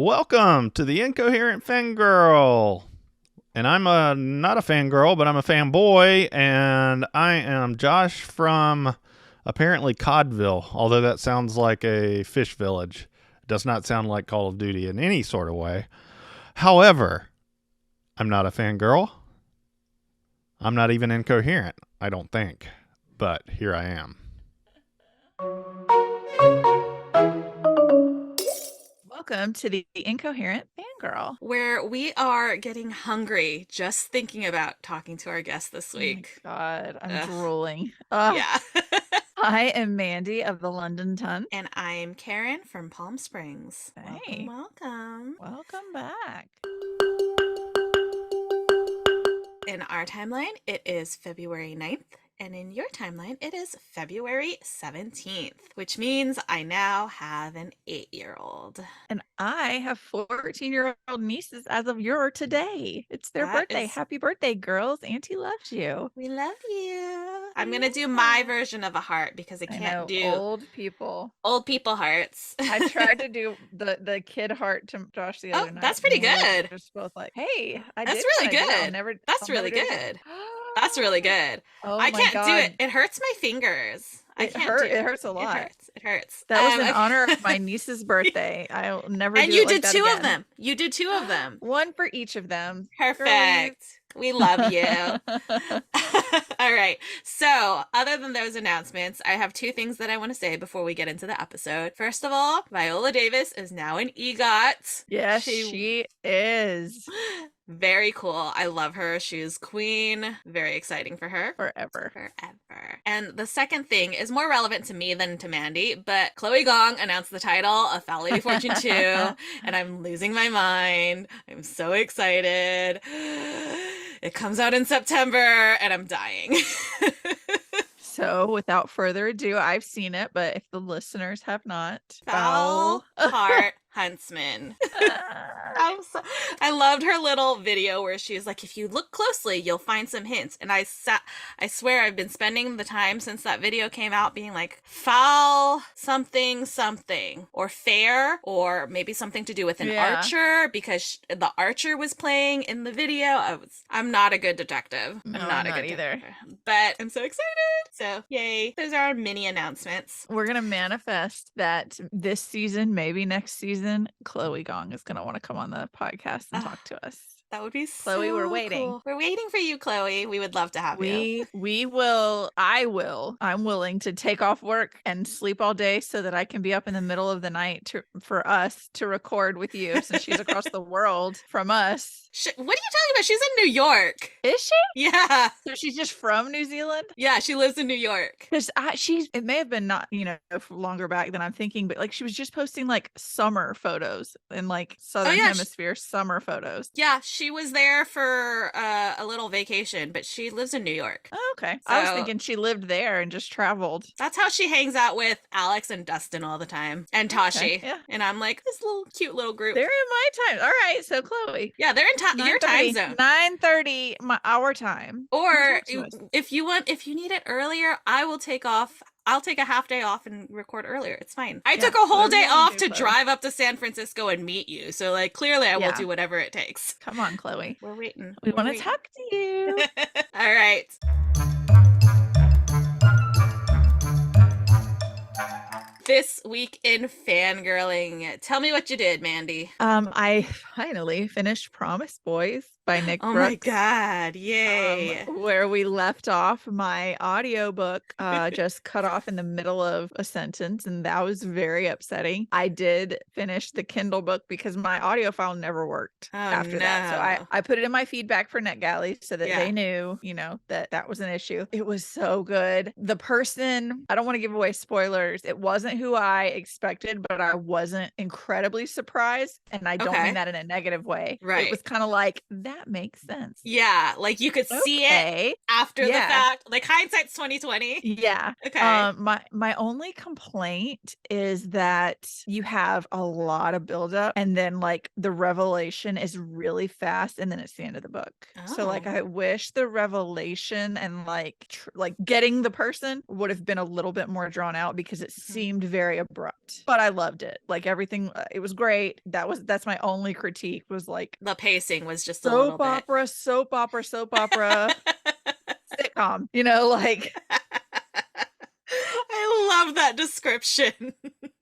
Welcome to the Incoherent Fangirl. And I'm not a fangirl, but I'm a fanboy, and I am Josh from apparently Codville, although that sounds like a fish village. It does not sound like Call of Duty in any sort of way. However, I'm not a fangirl. I'm not even incoherent, I don't think. But here I am. Welcome to the Incoherent Fangirl, where we are getting hungry just thinking about talking to our guest this week. Oh my God, I'm Ugh. drooling. Yeah. I am Mandy of the London Ton. And I'm Karin from Palm Springs. Hey. Welcome. Welcome back. In our timeline, it is February 9th. And in your timeline, it is February 17th, which means I now have an 8-year-old. And I have 14-year-old nieces as of your today. It's their birthday. Happy birthday, girls. Auntie loves you. We love you. I'm going to do my version of a heart because I can't do old people hearts. I tried to do the kid heart to Josh the other night. That's pretty good. We're just both like, hey, that's really good. That's really good. That's really good. I can't do it. It hurts my fingers. It hurts a lot. It hurts. That was in honor of my niece's birthday. I'll never do it like that again. And you did two of them. You did two of them. One for each of them. Perfect. We love you. All right. So, other than those announcements, I have two things that I want to say before we get into the episode. First of all, Viola Davis is now an EGOT. Yes, she is. Very cool. I love her. She's queen. Very exciting for her. Forever. And the second thing is more relevant to me than to Mandy, but Chloe Gong announced the title of Foul Lady Fortune 2, and I'm losing my mind. I'm so excited. It comes out in September, and I'm dying. So, without further ado, I've seen it, but if the listeners have not, Foul Heart Huntsman. I loved her little video where she was like, if you look closely, you'll find some hints. And I swear I've been spending the time since that video came out being like, foul something, or fair, or maybe something to do with an archer, because the archer was playing in the video. I'm not a good detective. No, I'm not a good either. detective. But I'm so excited. So yay. Those are our mini announcements. We're going to manifest that this season, maybe next season, Chloe Gong is going to want to come on the podcast and talk to us. That would be Chloe, so we're waiting. Cool. We're waiting for you, Chloe. We would love to have you. We will. I'm willing to take off work and sleep all day so that I can be up in the middle of the night for us to record with you, since she's across the world from us. What are you talking about? She's in New York. Is she? Yeah. So she's just from New Zealand? Yeah, she lives in New York. Because it may have been not, longer back than I'm thinking, but like she was just posting like summer photos and like Southern Hemisphere summer photos. Yeah, she was there for a little vacation, but she lives in New York. Oh, okay. So, I was thinking she lived there and just traveled. That's how she hangs out with Alex and Dustin all the time. And Tashi. Okay, yeah. And I'm like, this little cute little group. They're in my time. All right, so Chloe. Yeah, they're in your time zone. 9:30 our time. Or if you need it earlier, I'll take a half day off and record earlier. It's fine. I took a whole day off to drive up to San Francisco and meet you. So like clearly I will do whatever it takes. Come on, Chloe. We're waiting. We want to talk to you. All right. This week in fangirling. Tell me what you did, Mandy. I finally finished Promise Boys by Nick Brooks. Oh my God. Yay. Where we left off, my audiobook just cut off in the middle of a sentence, and that was very upsetting. I did finish the Kindle book because my audio file never worked after that. So I put it in my feedback for NetGalley so that they knew, that was an issue. It was so good. The person, I don't want to give away spoilers. It wasn't who I expected, but I wasn't incredibly surprised. And I don't mean that in a negative way. Right. It was kind of like, that makes sense. Yeah. Like you could see it after the fact. Like hindsight's 2020. Yeah. Okay. My only complaint is that you have a lot of buildup and then like the revelation is really fast and then it's the end of the book. So like I wish the revelation and like getting the person would have been a little bit more drawn out because it seemed seemed very abrupt, but I loved it. Like everything, it was great. That's my only critique was like the pacing was just a little soap opera, sitcom, you know, like. I love that description.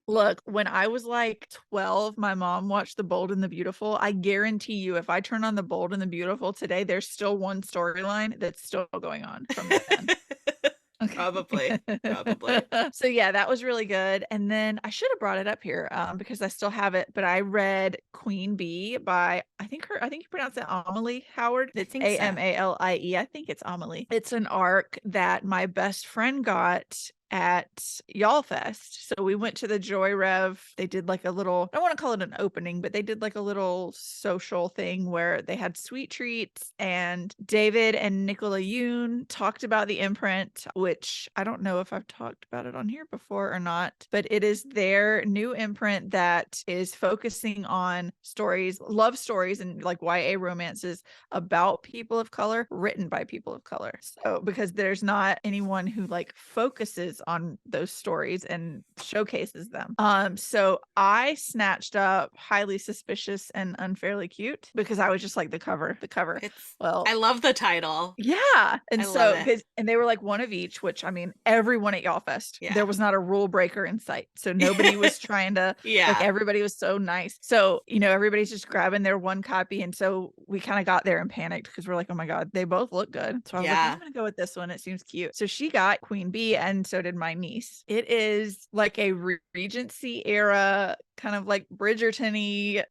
Look, when I was like 12, my mom watched The Bold and the Beautiful. I guarantee you, if I turn on The Bold and the Beautiful today, there's still one storyline that's still going on from then. Okay. Probably. So yeah, that was really good. And then I should have brought it up here because I still have it, but I read Queen Bee by I think you pronounce it Amelie Howard. It's think so. Amalie. I think it's Amelie. It's an arc that my best friend got at Y'all Fest. So we went to the Joy Rev. They did like a little, I don't want to call it an opening, but they did like a little social thing where they had sweet treats, and David and Nicola Yoon talked about the imprint, which I don't know if I've talked about it on here before or not, but it is their new imprint that is focusing on stories, love stories and like YA romances about people of color, written by people of color. So because there's not anyone who like focuses on those stories and showcases them. So I snatched up Highly Suspicious and Unfairly Cute because I was just like the cover. I love the title. Yeah. And I so love it. and they were like one of each, which I mean everyone at Y'all Fest, Yeah. there was not a rule breaker in sight. So nobody was trying to like everybody was so nice. So, you know, everybody's just grabbing their one copy. And so we kind of got there and panicked because we're like, oh my God, they both look good. So I was like, I'm gonna go with this one. It seems cute. So she got Queen Bee, and so did my niece. It is like a Regency era kind of like Bridgerton-y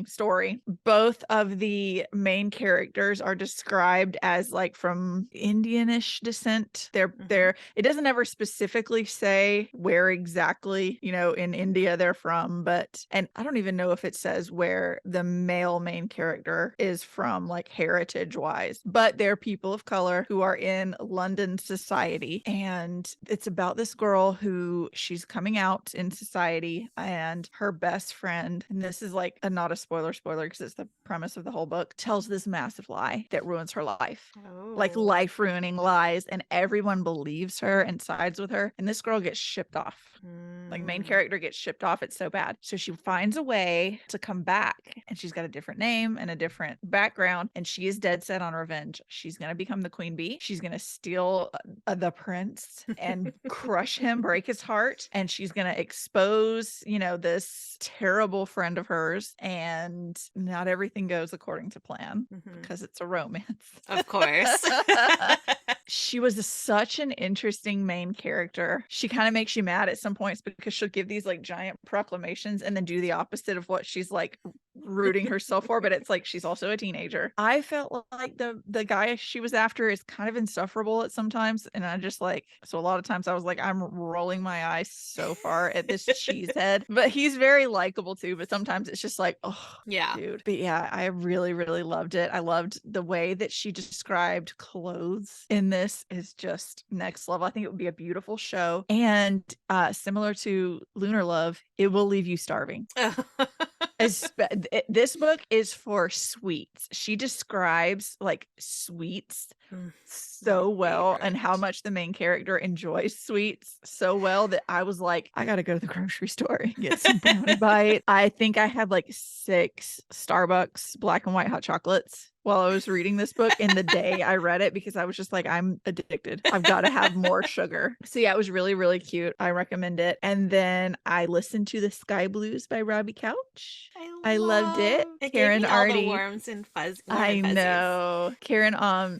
story. Both of the main characters are described as like from Indianish descent. They're it doesn't ever specifically say where exactly, you know, in India they're from, but and I don't even know if it says where the male main character is from, like heritage wise, but they're people of color who are in London society, and it's about this girl who she's coming out in society, and her best friend, and this is like not a spoiler because it's the premise of the whole book, tells this massive lie that ruins her life. Like life ruining lies, and everyone believes her and sides with her, and this girl gets shipped off. Like main character gets shipped off. It's so bad. So she finds a way to come back, and she's got a different name and a different background, and she is dead set on revenge. She's going to become the Queen Bee. She's going to steal the prince and crush him, break his heart, and she's going to expose, you know, this terrible friend of hers, and not everything goes according to plan because it's a romance. Of course. She was such an interesting main character. She kind of makes you mad at some points because she'll give these like giant proclamations and then do the opposite of what she's like rooting herself for, but it's like she's also a teenager. I felt like the guy she was after is kind of insufferable at sometimes, and I just like, so a lot of times I was like, I'm rolling my eyes so far at this cheesehead, but he's very likable too, but sometimes it's just like, oh yeah, dude. But yeah, I really loved it. I loved the way that she described clothes in this is just next level. I think it would be a beautiful show, and similar to Lunar Love, it will leave you starving. This book is for sweets. She describes like sweets so well, and how much the main character enjoys sweets so well that I was like, I gotta go to the grocery store and get some brownie bite. I think I had like 6 Starbucks black and white hot chocolates while I was reading this book in the day I read it, because I was just like, I'm addicted. I've got to have more sugar. So yeah, it was really cute. I recommend it. And then I listened to The Sky Blues by Robbie Couch. I loved it. Karin gave me all the worms and fuzz. I know. Karin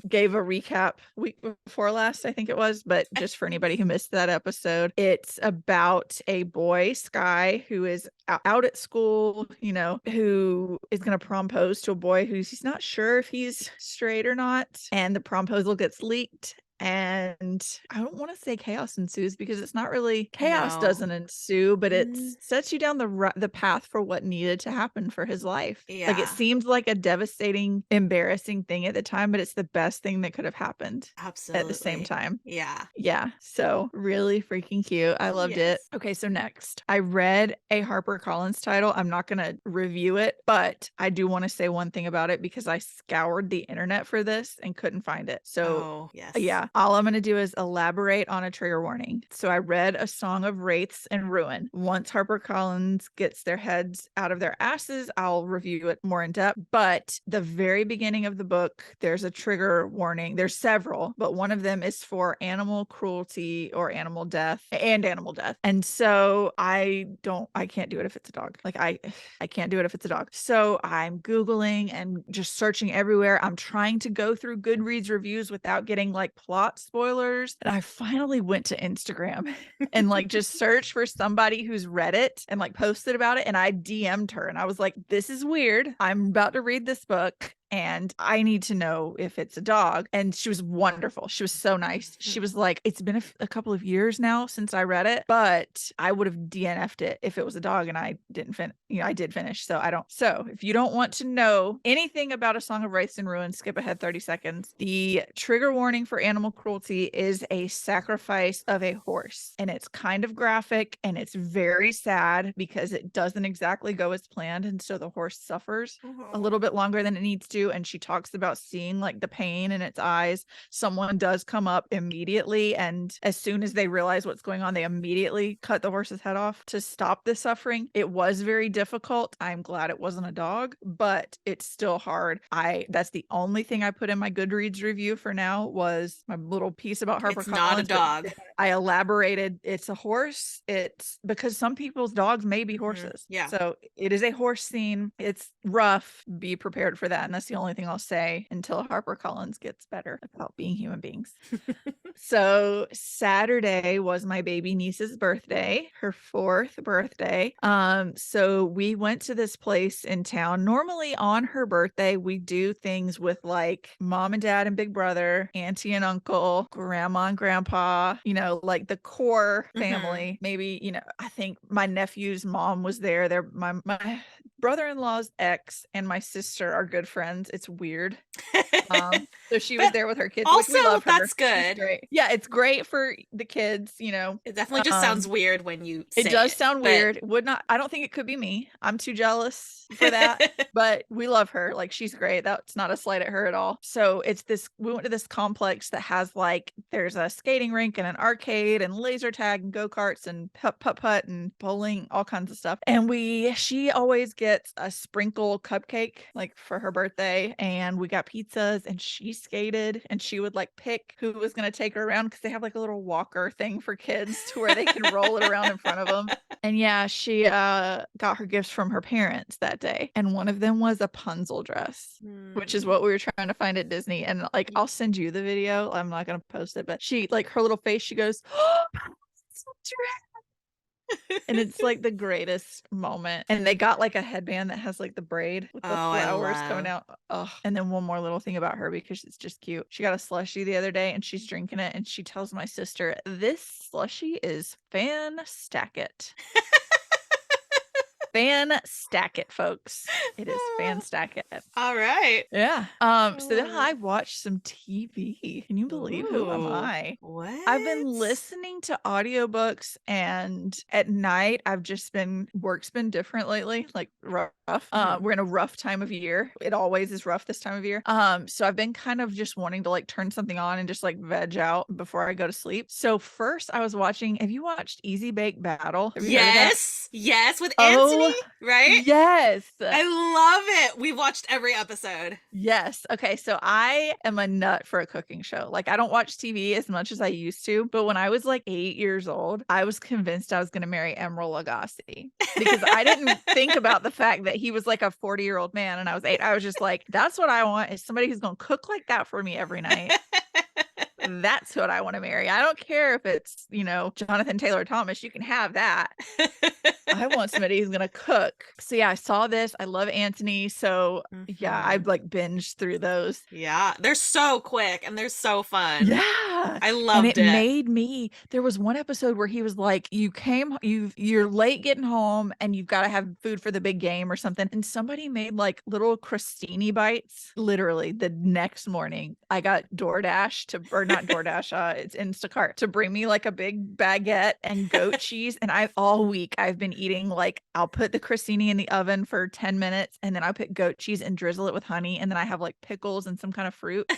gave a recap week before last, I think it was, but just for anybody who missed that episode, it's about a boy, Sky, who is out at school, you know, who is going to propose to a boy he's not sure if he's straight or not, and the proposal gets leaked, and I don't want to say chaos ensues because it's not really chaos. Doesn't ensue, but it sets you down the path for what needed to happen for his life. Like it seemed like a devastating, embarrassing thing at the time, but it's the best thing that could have happened. Absolutely. At the same time. Yeah. So really freaking cute. I loved it. Okay, so next I read a HarperCollins title. I'm not gonna review it, but I do want to say one thing about it because I scoured the internet for this and couldn't find it. So yeah, Yeah. All I'm going to do is elaborate on a trigger warning. So I read A Song of Wraiths and Ruin. Once HarperCollins gets their heads out of their asses, I'll review it more in depth. But the very beginning of the book, there's a trigger warning. There's several, but one of them is for animal cruelty or animal death and animal death. And so I can't do it if it's a dog. Like I can't do it if it's a dog. So I'm Googling and just searching everywhere. I'm trying to go through Goodreads reviews without getting like plot spoilers. And I finally went to Instagram and like just searched for somebody who's read it and like posted about it. And I DM'd her and I was like, this is weird. I'm about to read this book and I need to know if it's a dog. And she was wonderful. She was so nice. She was like, it's been a couple of years now since I read it, but I would have DNF'd it if it was a dog and I didn't finish. I did finish. So I don't. So if you don't want to know anything about A Song of Wraiths and Ruin, skip ahead 30 seconds. The trigger warning for animal cruelty is a sacrifice of a horse. And it's kind of graphic and it's very sad because it doesn't exactly go as planned. And so the horse suffers a little bit longer than it needs to. And she talks about seeing like the pain in its eyes. Someone does come up immediately. And as soon as they realize what's going on, they immediately cut the horse's head off to stop the suffering. It was very difficult. I'm glad it wasn't a dog, but it's still hard. That's the only thing I put in my Goodreads review for now was my little piece about HarperCollins. It's not a dog. I elaborated. It's a horse. It's because some people's dogs may be horses. Yeah. So it is a horse scene. It's rough. Be prepared for that. And that's the only thing I'll say until HarperCollins gets better about being human beings. So Saturday was my baby niece's birthday, her 4th birthday. So we went to this place in town. Normally on her birthday, we do things with like mom and dad and big brother, auntie and uncle, grandma and grandpa, like the core family. Maybe, I think my nephew's mom was there. My brother-in-law's ex and my sister are good friends. It's weird. So she was there with her kids. Also, which we love her. that's good. Great. Yeah, it's great for the kids, It definitely just sounds weird when you say it does sound weird. I don't think it could be me. I'm too jealous for that. But we love her. Like she's great. That's not a slight at her at all. So we went to this complex that has like there's a skating rink and an arcade and laser tag and go-karts and putt and bowling, all kinds of stuff. And she always gets a sprinkle cupcake like for her birthday, and we got pizzas, and she skated, and she would like pick who was going to take her around because they have like a little walker thing for kids to where they can roll it around in front of them. And yeah, she got her gifts from her parents that day, and one of them was a Punzel dress, which is what we were trying to find at Disney. And like I'll send you the video. I'm not going to post it, but she like her little face, she goes, "Oh, Punzel dress." And it's like the greatest moment. And they got like a headband that has like the braid with the flowers coming out. Oh, and then one more little thing about her because it's just cute. She got a slushie the other day and she's drinking it, and she tells my sister, "This slushie is fan-stack-it." Fan-stack-it, folks. It is fan-stack-it. All right. Yeah. So then I watched some TV. Can you believe who am I? What? I've been listening to audiobooks, and at night work's been different lately, like rough. We're in a rough time of year. It always is rough this time of year. So I've been kind of just wanting to like turn something on and just like veg out before I go to sleep. So first I was watching, have you watched Easy Bake Battle? Yes, with Anthony, right? Yes. I love it. We've watched every episode. Yes. Okay. So I am a nut for a cooking show. Like I don't watch TV as much as I used to, but when I was like 8 years old, I was convinced I was going to marry Emeril Lagasse because I didn't think about the fact that he was like a 40-year-old man and I was 8. I was just like, that's what I want, is somebody who's going to cook like that for me every night. That's what I want to marry. I don't care if it's, Jonathan Taylor Thomas. You can have that. I want somebody who's going to cook. So yeah, I saw this. I love Anthony. So yeah, I've like binged through those. Yeah. They're so quick and they're so fun. Yeah. I loved it. And it made me, there was one episode where he was like, you're late getting home and you've got to have food for the big game or something. And somebody made like little crostini bites. Literally the next morning, I got not DoorDash, it's Instacart, to bring me like a big baguette and goat cheese. And all week I've been eating like, I'll put the crostini in the oven for 10 minutes and then I'll put goat cheese and drizzle it with honey. And then I have like pickles and some kind of fruit.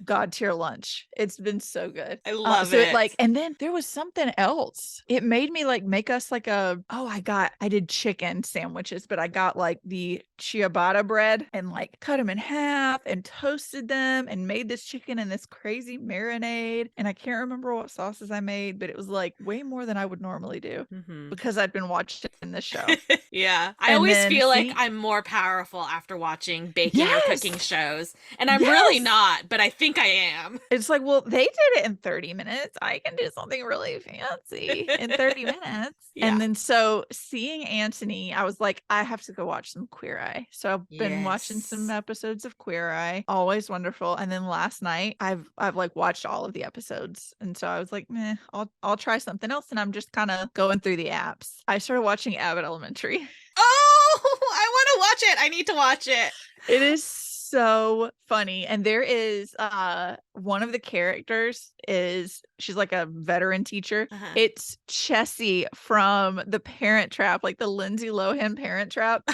God tier lunch. It's been so good. I love so it. Like, and then there was something else. It made me like make us like I did chicken sandwiches, but I got like the ciabatta bread and like cut them in half and toasted them and made this chicken in this crazy marinade. And I can't remember what sauces I made, but it was like way more than I would normally do because I'd been watching this show. Yeah. I And always then feel like I'm more powerful after watching baking or cooking Yes! shows. And I'm really not, but I think I am. It's like, well, they did it in 30 minutes. I can do something really fancy in 30 minutes. Yeah. And then so seeing Anthony, I was like, I have to go watch some Queer Eye. So I've been watching some Yes. episodes of Queer Eye. Always wonderful. And then last night I've like watched all of the episodes. And so I was like, meh, I'll try something else. And I'm just kind of going through the apps. I started watching Abbott Elementary. Oh, I want to watch it. I need to watch it. It is so funny. And there is one of the characters she's like a veteran teacher. It's Chessie from The Parent Trap, like the Lindsay Lohan Parent Trap.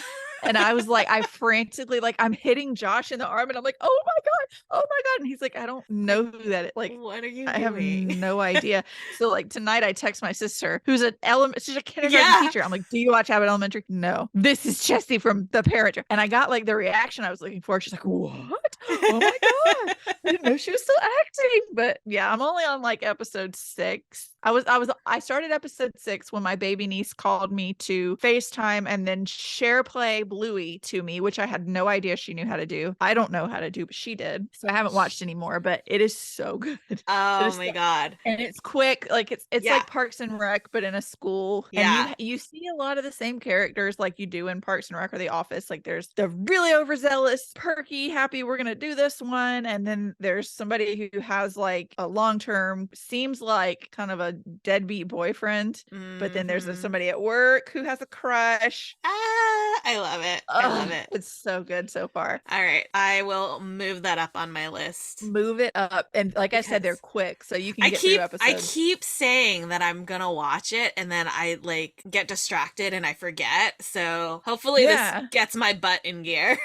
And I was like, I frantically, like, I'm hitting Josh in the arm and I'm like, oh my God. And he's like, I don't know who that is. Like, what are you I doing? have no idea. So like tonight I text my sister who's she's a kindergarten teacher. I'm like, do you watch Abbott Elementary? No, this is Chessie from The Parent Trap. And I got like the reaction I was looking for. She's like, what? Oh my God. I didn't know she was still acting. But yeah, I'm only on like episode 6. I started episode 6 when my baby niece called me to FaceTime and then share play Bluey to me, which I had no idea she knew how to do. I don't know how to do, but she did. So I haven't watched anymore, but it is so good. Oh my God. And it's quick. Like it's like Parks and Rec, but in a school. Yeah. And you see a lot of the same characters like you do in Parks and Rec or The Office. Like there's the really overzealous, perky, happy, we're going to do this one. And then there's somebody who has like a long-term, seems like kind of a deadbeat boyfriend, but then there's somebody at work who has a crush. I love it. I love it. It's so good so far. All right, I will move that up on my list. Move it up, and like I said, they're quick, so you can get through episodes. I keep saying that I'm gonna watch it, and then I like get distracted and I forget. So hopefully this gets my butt in gear.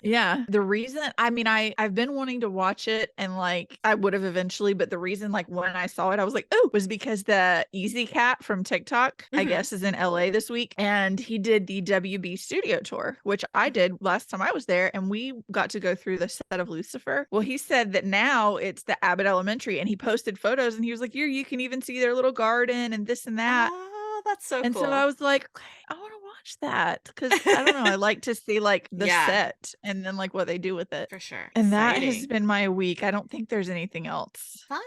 Yeah, the reason I've been wanting to watch it, and like I would have eventually, but the reason like when I saw it, I was like, oh, was because the Easy Cat from TikTok, I guess, is in LA this week, and he did the WB studio tour, which I did last time I was there, and we got to go through the set of Lucifer. Well, he said that now it's the Abbott Elementary, and he posted photos, and he was like, you can even see their little garden and this and that. Oh, that's so and cool. So I was like, okay, I want to watch that because I don't know, I like to see like the set and then like what they do with it. For sure. And that has been my week. I don't think there's anything else. Fun.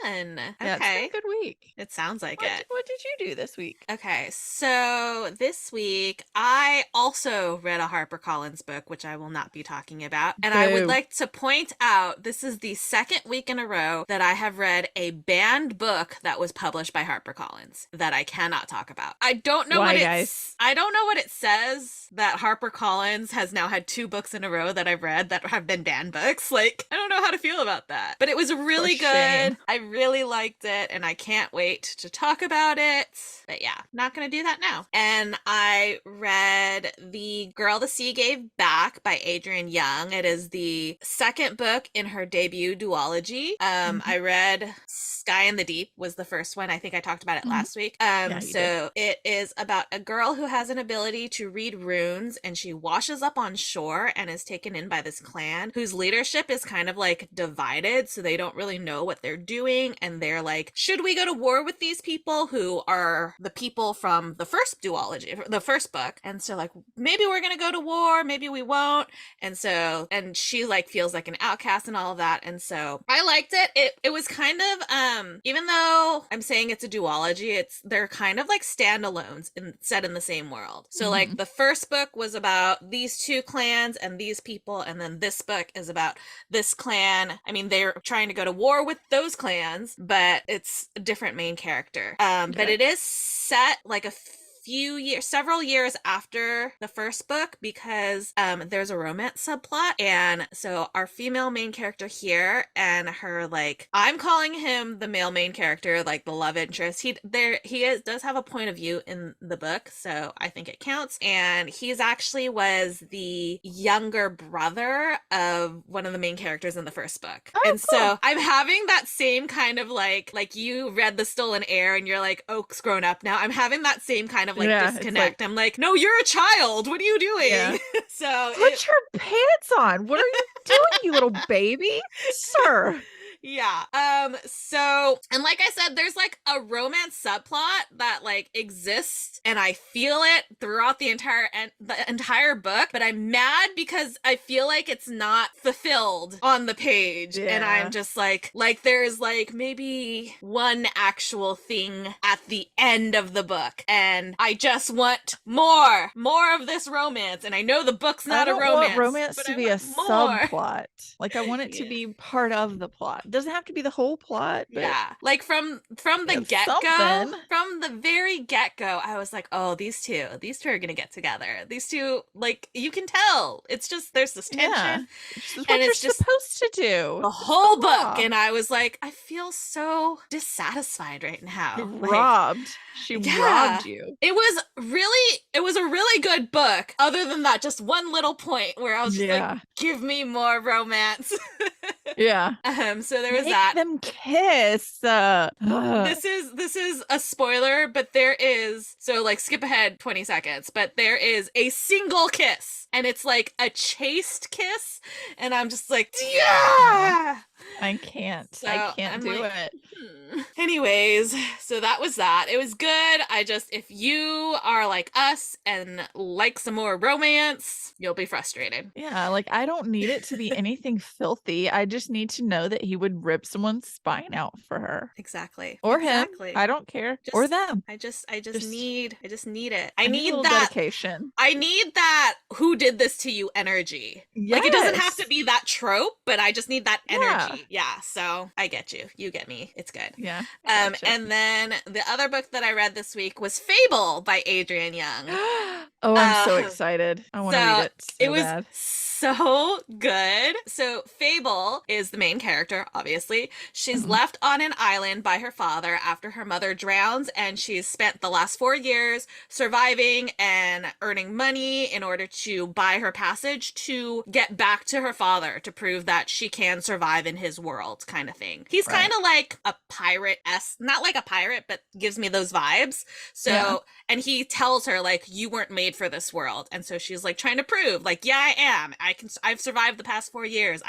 Yeah, it's been a good week. It sounds like it. What did you do this week? Okay, so this week I also read a HarperCollins book, which I will not be talking about. And I would like to point out this is the second week in a row that I have read a banned book that was published by HarperCollins that I cannot talk about. I don't know what it says that HarperCollins has now had 2 books in a row that I've read that have been banned books. Like, I don't know how to feel about that. But it was really good. I really liked it, and I can't wait to talk about it. But yeah, not gonna do that now. And I read The Girl the Sea Gave Back by Adrienne Young. It is the second book in her debut duology. I read Sky in the Deep was the first one. I think I talked about it last week. So it is about a girl who has an ability to read runes, and she washes up on shore and is taken in by this clan whose leadership is kind of like divided, so they don't really know what they're doing, and they're like, should we go to war with these people who are the people from the first duology, the first book? And so like, maybe we're gonna go to war, maybe we won't. And she like feels like an outcast and all of that. And so I liked it. It was kind of even though I'm saying it's a duology, they're kind of like standalones set in the same world. So like the first book was about these 2 clans and these people, and then this book is about this clan. I mean, they're trying to go to war with those clans, but it's a different main character. But it is set like a several years after the first book, because there's a romance subplot. And so our female main character here and her, like, I'm calling him the male main character, like the love interest. Does have a point of view in the book, so I think it counts. And he's actually was the younger brother of one of the main characters in the first book. Oh, and cool. so I'm having that same kind of like you read The Stolen Heir and you're like, Oak's grown up now. I'm having that same kind of like disconnect. I'm like, no, you're a child. What are you doing? Yeah. So put your pants on. What are you doing, you little baby? Sir. Yeah. So, and like I said, there's like a romance subplot that like exists, and I feel it throughout the entire book, but I'm mad because I feel like it's not fulfilled on the page. Yeah. And I'm just like there's like maybe one actual thing at the end of the book, and I just want more of this romance. And I know the book's not a romance. I want romance but to I be a want more. subplot. Like I want it to be part of the plot. It doesn't have to be the whole plot. But yeah, like from the get-go, something. from the very get-go, I was like, oh, these two are gonna get together. These two, like, you can tell it's just there's this tension. Yeah. This is what and you're it's just supposed to do. the whole book. Robbed. And I was like, I feel so dissatisfied right now. You're Like, robbed. She robbed you. It was a really good book, other than that just one little point where I was just like, give me more romance. Yeah. So there was Make that. them kiss. This is a spoiler, but there is, so like skip ahead 20 seconds, but there is a single kiss, and it's like a chaste kiss, and I'm just like, yeah. I can't. So I can't I'm do like, it. Anyways, so that was that. It was good. If you are like us and like some more romance, you'll be frustrated. Yeah, like I don't need it to be anything filthy. I just need to know that he would rip someone's spine out for her. Exactly. Or exactly. him. I don't care. Or them. I just need it. I need that dedication. I need that who did this to you energy. Yes. Like, it doesn't have to be that trope, but I just need that energy. Yeah. Yeah, so I get you. You get me. It's good. Yeah. Gotcha. And then the other book that I read this week was Fable by Adrienne Young. Oh, I'm so excited. I want to read it. It was so good. So Fable is the main character, obviously. She's left on an island by her father after her mother drowns, and she's spent the last 4 years surviving and earning money in order to buy her passage to get back to her father to prove that she can survive in his world, kind of thing. He's kind of like a pirate-esque, not like a pirate, but gives me those vibes. So, and he tells her, like, you weren't made for this world. And so she's like trying to prove, like, yeah, I am. I've survived the past 4 years.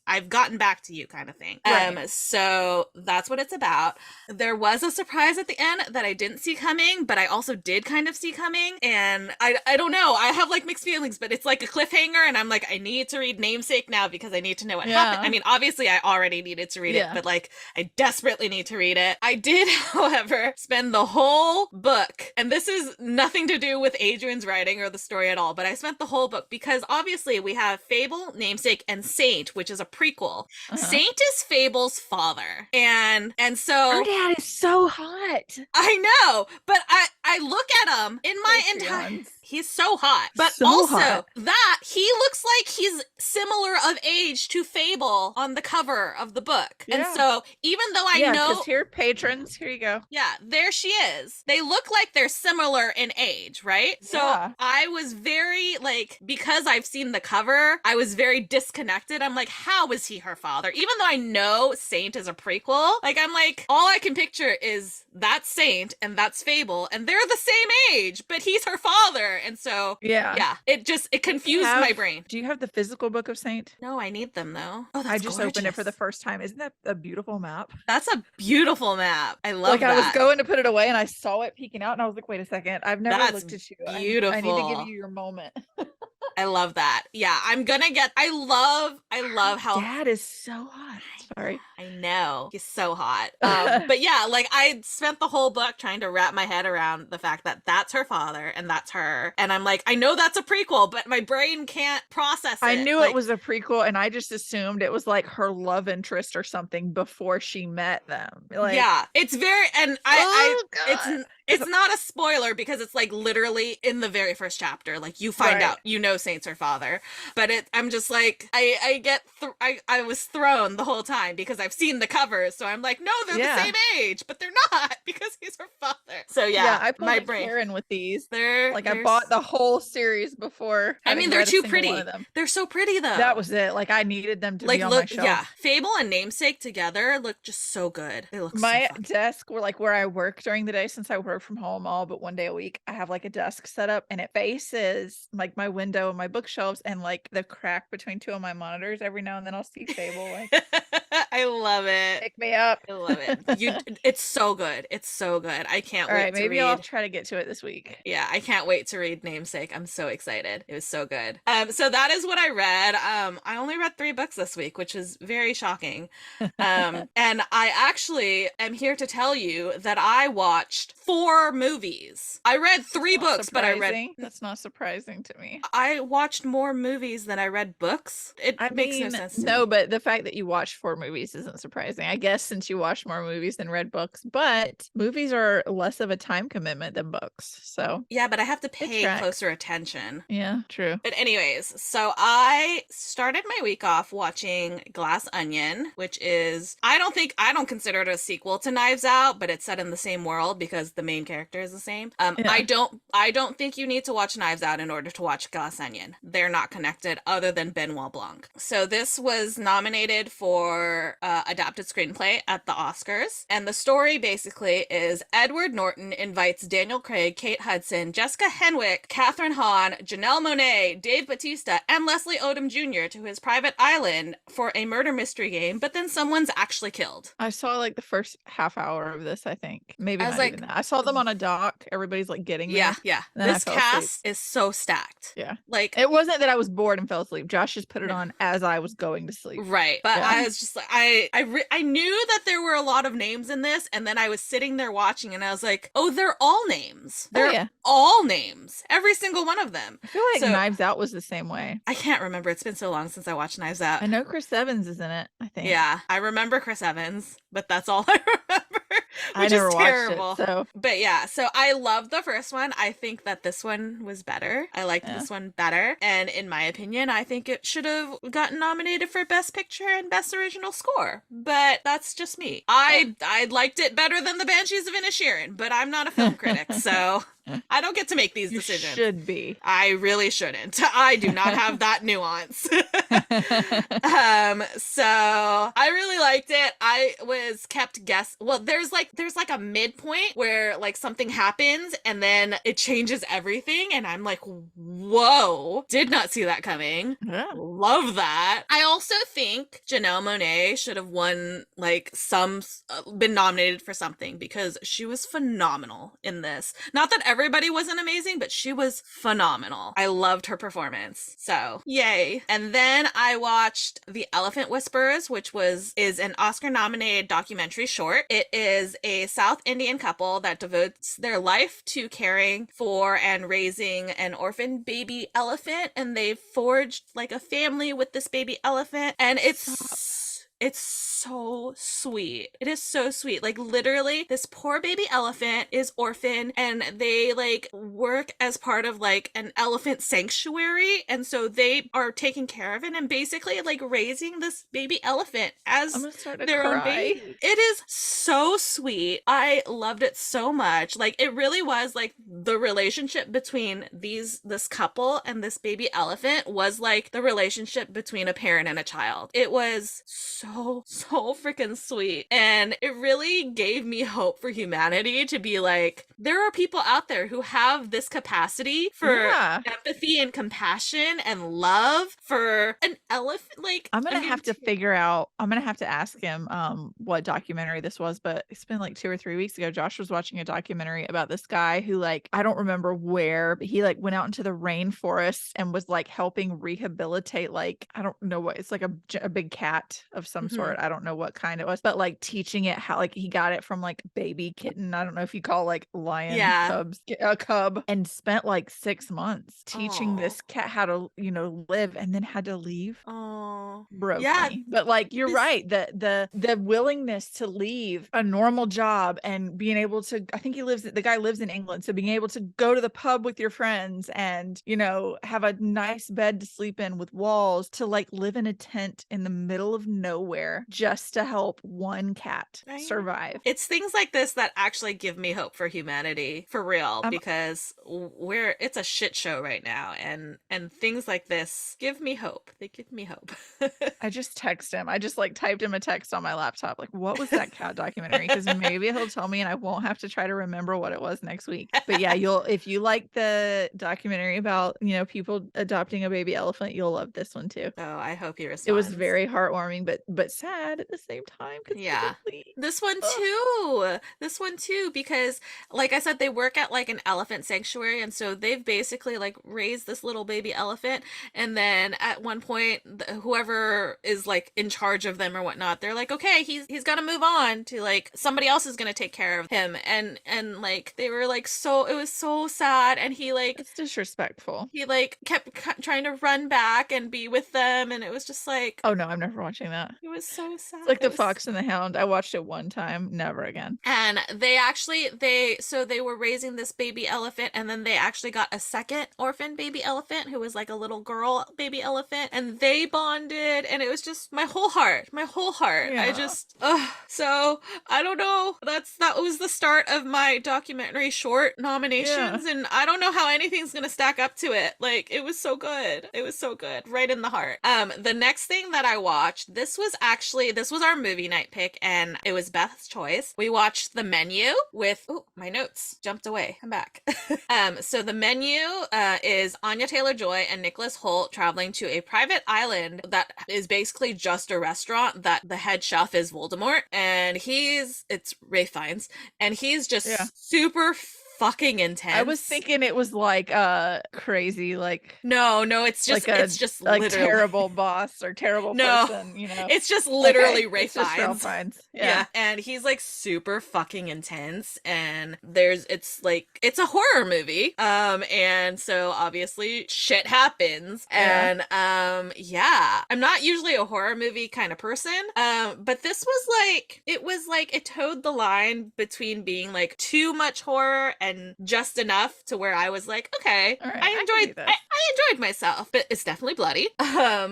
I've gotten back to you, kind of thing. Right. So that's what it's about. There was a surprise at the end that I didn't see coming, but I also did kind of see coming. And I don't know. I have like mixed feelings, but it's like a cliffhanger, and I'm like, I need to read Namesake now because I need to know what happened. I mean, obviously I already needed to read it, but like I desperately need to read it. I did, however, spend the whole book, and this is nothing to do with Adrian's writing or the story at all, but I spent the whole book because obviously we have Fable, Namesake, and Saint, which is a prequel. Saint is Fable's father, and so her dad is so hot. I know, but I look at him in my entire. He's so hot, but so also hot. that he looks like he's similar of age to Fable on the cover of the book. And so even though I know, because here, patrons, here you go. Yeah, there she is. They look like they're similar in age, right? So I was very like, because I've seen the cover, I was very disconnected. I'm like, how is he her father? Even though I know Saint is a prequel, like I'm like, all I can picture is that's Saint and that's Fable, and they're the same age, but he's her father. And so it confused my brain. Do you have the physical book of Saint? No, I need them though. Oh, that's I just gorgeous. opened it for the first time. Isn't that a beautiful map? That's a beautiful map. I love that. I was going to put it away and I saw it peeking out and I was like, wait a second, I've never looked at you. Beautiful. I need to give you your moment. I love that. Yeah, I'm gonna get. I love how Dad is so hot. Sorry. I know. He's so hot. But yeah, like I spent the whole book trying to wrap my head around the fact that that's her father and that's her. And I'm like, I know that's a prequel, but my brain can't process it. I knew like, it was a prequel, and I just assumed it was like her love interest or something before she met them. Like, yeah, it's very, and oh, it's not a spoiler because it's like literally in the very first chapter, like you find out, you know, Saint's her father, but I'm just like, I was thrown the whole time because I've seen the covers, so I'm like, no, they're the same age, but they're not because he's her father. So yeah, I pulled my a brain. Karin with these. They're I bought the whole series before. I mean, they're too pretty. They're so pretty though. That was it. Like I needed them to like be on look, my shelf. yeah, Fable and Namesake together look just so good. They look my so desk were like where I work during the day, since I work from home all but one day a week. I have like a desk set up and it faces like my window and my bookshelves and like the crack between two of my monitors. Every now and then I'll see Fable. Like I love it. Pick me up. I love it. It's so good. It's so good. I can't wait to read. Maybe I'll try to get to it this week. Yeah, I can't wait to read Namesake. I'm so excited. It was so good. So that is what I read. I only read 3 books this week, which is very shocking. And I actually am here to tell you that I watched 4 movies. I read 3 books, but That's not surprising to me. I watched more movies than I read books. It makes no sense to me. But the fact that you watched 4 movies isn't surprising, I guess, since you watched more movies than read books. But movies are less of a time commitment than books. So yeah, but I have to pay closer attention. Yeah, true. But anyways, so I started my week off watching Glass Onion, which is I don't consider it a sequel to Knives Out, but it's set in the same world because the main character is the same. I don't think you need to watch Knives Out in order to watch Glass Onion. They're not connected other than Benoit Blanc. So this was nominated for adapted screenplay at the Oscars, and the story basically is Edward Norton invites Daniel Craig, Kate Hudson, Jessica Henwick, Catherine Hahn, Janelle Monáe, Dave Bautista, and Leslie Odom Jr. to his private island for a murder mystery game, but then someone's actually killed. I saw like the first half hour of this, I think. Maybe not even that. I saw them on a dock. Everybody's like getting there. Yeah. This cast is so stacked. Yeah. Like it wasn't that I was bored and fell asleep. Josh just put it on as I was going to sleep. Right. But I was just like, I knew that there were a lot of names in this, and then I was sitting there watching and I was like, oh, they're all names. They're all names. Every single one of them. I feel like Knives Out was the same way. I can't remember. It's been so long since I watched Knives Out. I know Chris Evans is in it, I think. Yeah. I remember Chris Evans, but that's all I remember. Which is terrible. But yeah, so I love the first one. I think that this one was better. I liked this one better. And in my opinion, I think it should have gotten nominated for Best Picture and Best Original Score. But that's just me. I liked it better than The Banshees of Inisherin, but I'm not a film critic, so I don't get to make these decisions. Should be. I really shouldn't. I do not have that nuance. So I really liked it. I was kept guessing. Well, there's like a midpoint where like something happens and then it changes everything, and I'm like, whoa, did not see that coming. Yeah. Love that. I also think Janelle Monáe should have won like been nominated for something because she was phenomenal in this. Not that everybody wasn't amazing, but she was phenomenal. I loved her performance. So yay. And then I watched The Elephant Whisperers, which is an Oscar-nominated documentary short. It is a South Indian couple that devotes their life to caring for and raising an orphan baby elephant, and they've forged like a family with this baby elephant, and it's so sweet. It is so sweet. Like literally this poor baby elephant is orphaned and they like work as part of like an elephant sanctuary, and so they are taking care of it and basically like raising this baby elephant as their own baby. It is so sweet. I loved it so much. Like it really was like the relationship between this couple and this baby elephant was like the relationship between a parent and a child. It was so freaking sweet, and it really gave me hope for humanity to be like, there are people out there who have this capacity for empathy and compassion and love for an elephant. Like I'm gonna have to ask him what documentary this was, but it's been like 2 or 3 weeks ago. Josh was watching a documentary about this guy who like, I don't remember where, but he like went out into the rainforest and was like helping rehabilitate, like I don't know what, it's like a big cat of some some sort. I don't know what kind it was, but like teaching it how, like he got it from like baby kitten. I don't know if you call like lion cubs a cub, and spent like 6 months teaching this cat how to, you know, live, and then had to leave. Broke me. But like you're right, the willingness to leave a normal job and being able to, I think the guy lives in England, so being able to go to the pub with your friends and, you know, have a nice bed to sleep in with walls, to like live in a tent in the middle of nowhere just to help one cat survive. It's things like this that actually give me hope for humanity, for real, because it's a shit show right now, and things like this give me hope. They give me hope. I just text him. I just like typed him a text on my laptop, like, what was that cat documentary? Because maybe he'll tell me and I won't have to try to remember what it was next week. But yeah, if you like the documentary about, you know, people adopting a baby elephant, you'll love this one too. Oh, I hope he responds. It was very heartwarming, but sad at the same time. Yeah, this one too, because like I said, they work at like an elephant sanctuary, and so they've basically like raised this little baby elephant, and then at one point whoever is like in charge of them or whatnot, they're like, okay, he's got to move on to like somebody else is gonna take care of him, and like they were like, so it was so sad, and he like, it's disrespectful. He like kept trying to run back and be with them, and it was just like, oh no, I'm never watching that. It was so sad. It's like The Fox and the Hound. I watched it one time, never again. And they were raising this baby elephant, and then they actually got a second orphan baby elephant who was like a little girl baby elephant, and they bonded, and it was just my whole heart. Yeah. I just so I don't know. That was the start of my documentary short nominations, and I don't know how anything's gonna stack up to it. Like, it was so good. Right in the heart. The next thing that I watched, this was our movie night pick, and it was Beth's choice. We watched The Menu with, my notes jumped away. I'm back. So The Menu is Anya Taylor-Joy and Nicholas Hoult traveling to a private island that is basically just a restaurant that the head chef is Voldemort, and it's Ralph Fiennes, and he's just super fucking intense. I was thinking it was like crazy, like no, it's just like it's just like literally terrible boss or terrible person, you know. It's just literally Ralph Fiennes. Yeah, and he's like super fucking intense, and it's a horror movie, and so obviously shit happens, and I'm not usually a horror movie kind of person, but this was it towed the line between being like too much horror and just enough to where I was like, okay, right, I enjoyed myself, but it's definitely bloody. I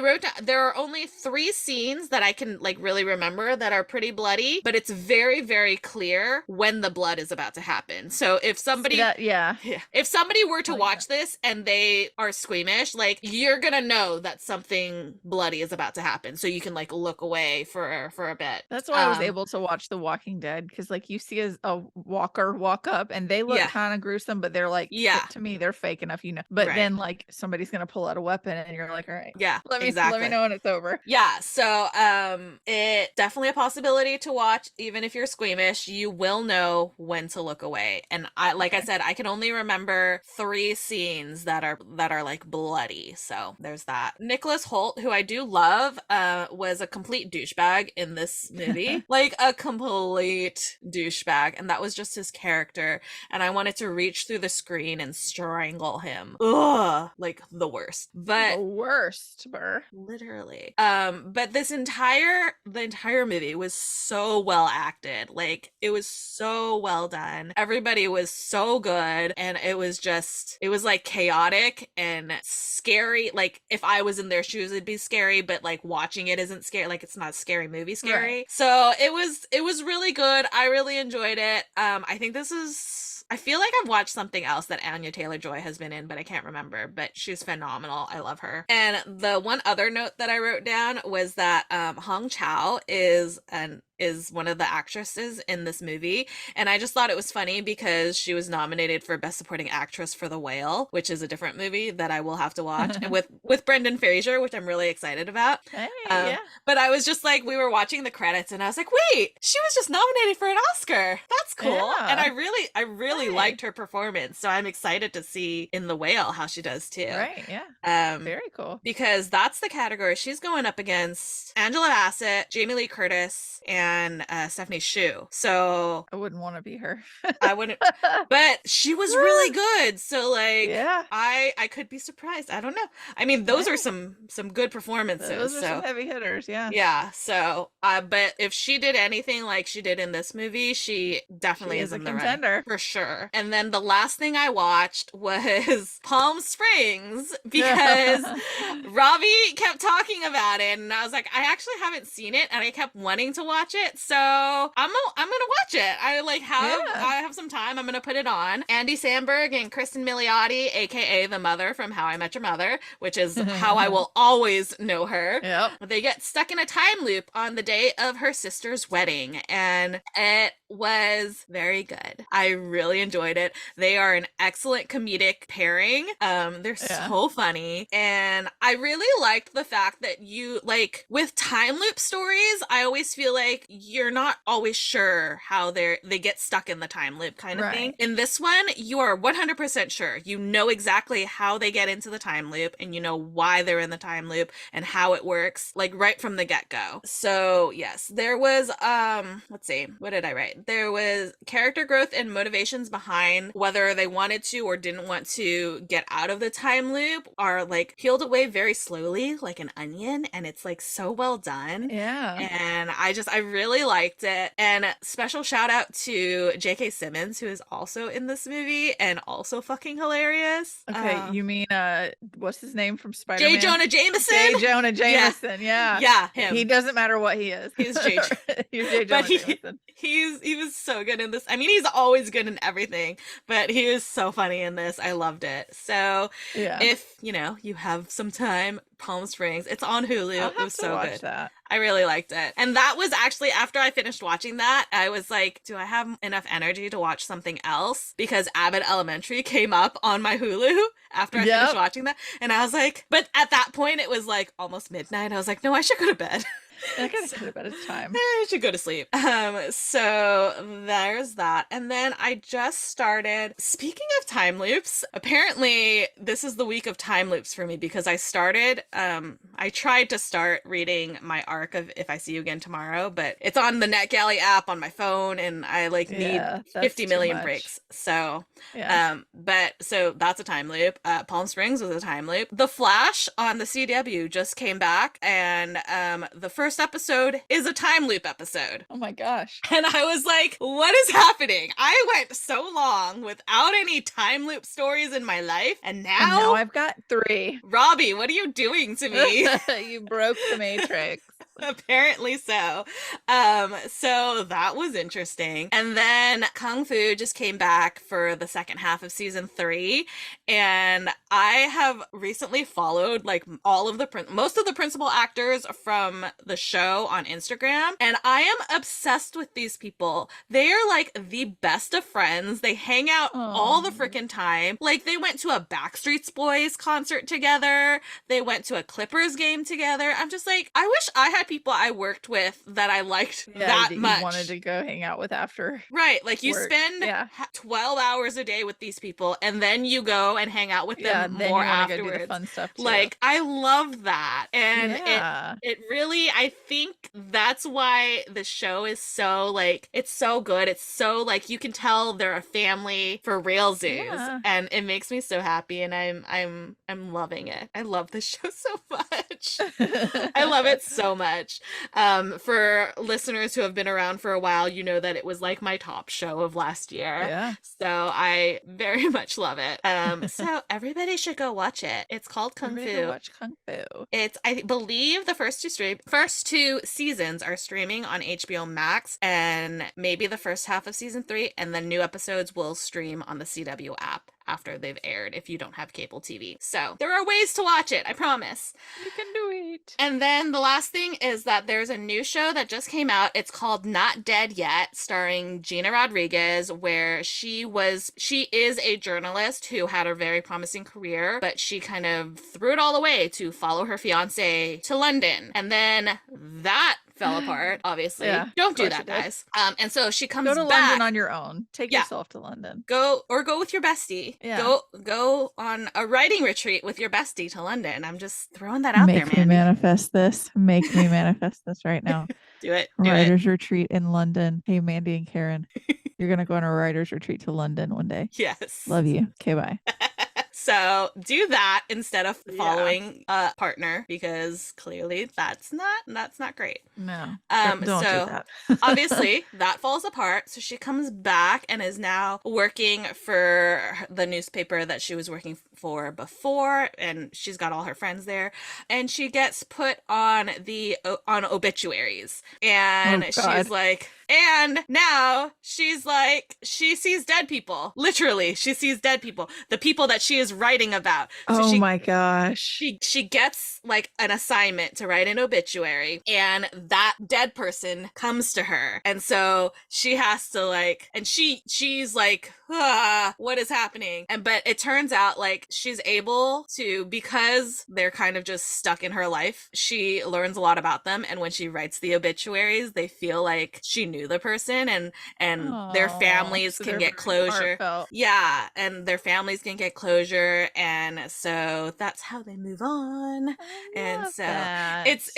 wrote down, there are only 3 scenes that I can like really remember that are pretty bloody, but it's very, very clear when the blood is about to happen. So if somebody if somebody were to watch this and they are squeamish, like, you're gonna know that something bloody is about to happen, so you can like look away for a bit. That's why I was able to watch The Walking Dead, because like you see a walker walk up and they look kind of gruesome, but they're like, to me they're fake enough, you know. But then like somebody's gonna pull out a weapon and you're like, all right, let me know when it's over. So it definitely a possibility to watch. Even if you're squeamish, you will know when to look away. And I said, I can only remember 3 scenes that are like bloody, so there's that. Nicholas Hoult, who I do love, was a complete douchebag in this movie. Like a complete douchebag, and that was just his character, and I wanted to reach through the screen and strangle him. Ugh, like the worst. But the worst, Burr. Literally. But the entire movie was so well acted. Like, it was so well done. Everybody was so good, and it was like chaotic and scary. Like, if I was in their shoes, it'd be scary, but like watching it isn't scary. Like, it's not a scary movie scary. Right. So it was really good. I really enjoyed it. I feel like I've watched something else that Anya Taylor-Joy has been in, but I can't remember. But she's phenomenal. I love her. And the one other note that I wrote down was that Hong Chow is an is one of the actresses in this movie, and I just thought it was funny because she was nominated for Best Supporting Actress for The Whale, which is a different movie that I will have to watch, and with Brendan Fraser, which I'm really excited about. Hey, yeah. But I was just like, we were watching the credits, and I was like, wait, she was just nominated for an Oscar. That's cool. Yeah. And I really Right. liked her performance, so I'm excited to see in The Whale how she does too. Right, yeah. Very cool. Because that's the category she's going up against: Angela Bassett, Jamie Lee Curtis, and Stephanie Hsu. So I wouldn't want to be her. I wouldn't, but she was really good. So like, Yeah. I could be surprised. I don't know. I mean, those are some good performances. Those are so some heavy hitters, yeah. yeah. So, but if she did anything like she did in this movie, she definitely She is is a in the running contender. for sure. And then the last thing I watched was Palm Springs because Robbie kept talking about it, and I was like, I actually haven't seen it, and I kept wanting to watch it, so I'm gonna watch it. I have some time. I'm gonna put it on. Andy Samberg and Kristen Milioti, aka the mother from How I Met Your Mother, which is how I will always know her. Yep. They get stuck in a time loop on the day of her sister's wedding, and it was very good. I really enjoyed it. They are an excellent comedic pairing. They're so funny, and I really liked the fact that you, like, with time loop stories, I always feel like you're not always sure how they get stuck in the time loop kind of thing. In this one, you are 100% sure. You know exactly how they get into the time loop, and you know why they're in the time loop and how it works, like right from the get-go. So yes, there was let's see, what did I write? There was character growth and motivations behind whether they wanted to or didn't want to get out of the time loop are like peeled away very slowly like an onion, and it's like so well done. Yeah. And I really liked it. And special shout out to J.K. Simmons, who is also in this movie and also fucking hilarious. Okay, you mean what's his name from Spider-Man? J. Jonah Jameson. J. Jonah Jameson, yeah. Yeah, him. He doesn't matter what he is. He's J. He's J. Jonah Jameson. He was so good in this. I mean, he's always good in everything, but he was so funny in this. I loved it. So Yeah. if you have some time, Palm Springs, it's on Hulu. I'll It have was to so watch good. that. I really liked it. And that was actually after I finished watching that, I was like, do I have enough energy to watch something else? Because Abbott Elementary came up on my Hulu after I finished watching that. And I was like, but at that point it was like almost midnight. I was like, no, I should go to bed. I gotta go to bed. It's time. I should go to sleep. So there's that. And then I just started, speaking of time loops, apparently this is the week of time loops for me because I tried to start reading my arc of If I See You Again Tomorrow, but it's on the NetGalley app on my phone, and I need 50 million breaks. So, so that's a time loop. Palm Springs was a time loop. The Flash on the CW just came back, and the first episode is a time loop episode. Oh my gosh. And I was like, what is happening? I went so long without any time loop stories in my life, and now I've got 3. Robbie, what are you doing to me? You broke the matrix. Apparently so. So that was interesting. And then Kung Fu just came back for the second half of season 3, and I have recently followed like most of the principal actors from the show on Instagram, and I am obsessed with these people. They are like the best of friends. They hang out all the freaking time. Like, they went to a Backstreet Boys concert together. They went to a Clippers game together. I'm just like, I wish I had people I worked with that I liked that much. You wanted to go hang out with after. Right. Like, you work. spend 12 hours a day with these people, and then you go and hang out with them then more you wanna afterwards. go do the fun stuff too. Like, I love that. And it really, I think that's why the show is so, like, it's so good. It's so, like, you can tell they're a family for real zoos. Yeah. And it makes me so happy, and I'm loving it. I love this show so much. I love it so much. For listeners who have been around for a while, you know that it was like my top show of last year. Yeah. So I very much love it. So everybody should go watch it. It's called Kung Fu. Watch Kung Fu. It's, I believe, the first two seasons are streaming on HBO Max, and maybe the first half of season 3, and then new episodes will stream on the CW app after they've aired if you don't have cable TV. So there are ways to watch it, I promise. You can do it. And then the last thing is that there's a new show that just came out. It's called Not Dead Yet, starring Gina Rodriguez, where she is a journalist who had a very promising career, but she kind of threw it all away to follow her fiance to London. And then that fell apart, obviously. Yeah, Don't do course that, it did. guys. And so she comes Go to back. London on your own. Take Yeah. yourself to London. Go with your bestie. Yeah. Go on a writing retreat with your bestie to London. I'm just throwing that out there, Make me man. manifest this. Make me manifest this right now. Do it. Writers retreat in London. Hey, Mandy and Karin, you're gonna go on a writers retreat to London one day. Yes. Love you. Okay, bye. So do that instead of following a partner, because clearly that's not great. No. Don't do that. Obviously that falls apart. So she comes back and is now working for the newspaper that she was working for before, and she's got all her friends there, and she gets put on on obituaries, and she's like, and now she's like, she sees dead people. Literally, she sees dead people. The people that she is writing about. So my gosh. She gets like an assignment to write an obituary, and that dead person comes to her. And so she has to like, and she's like, what is happening? But it turns out like she's able to, because they're kind of just stuck in her life, she learns a lot about them. And when she writes the obituaries, they feel like she knew the person, and their families can get closure. Heartfelt. Yeah, and their families can get closure, and so that's how they move on. And so it's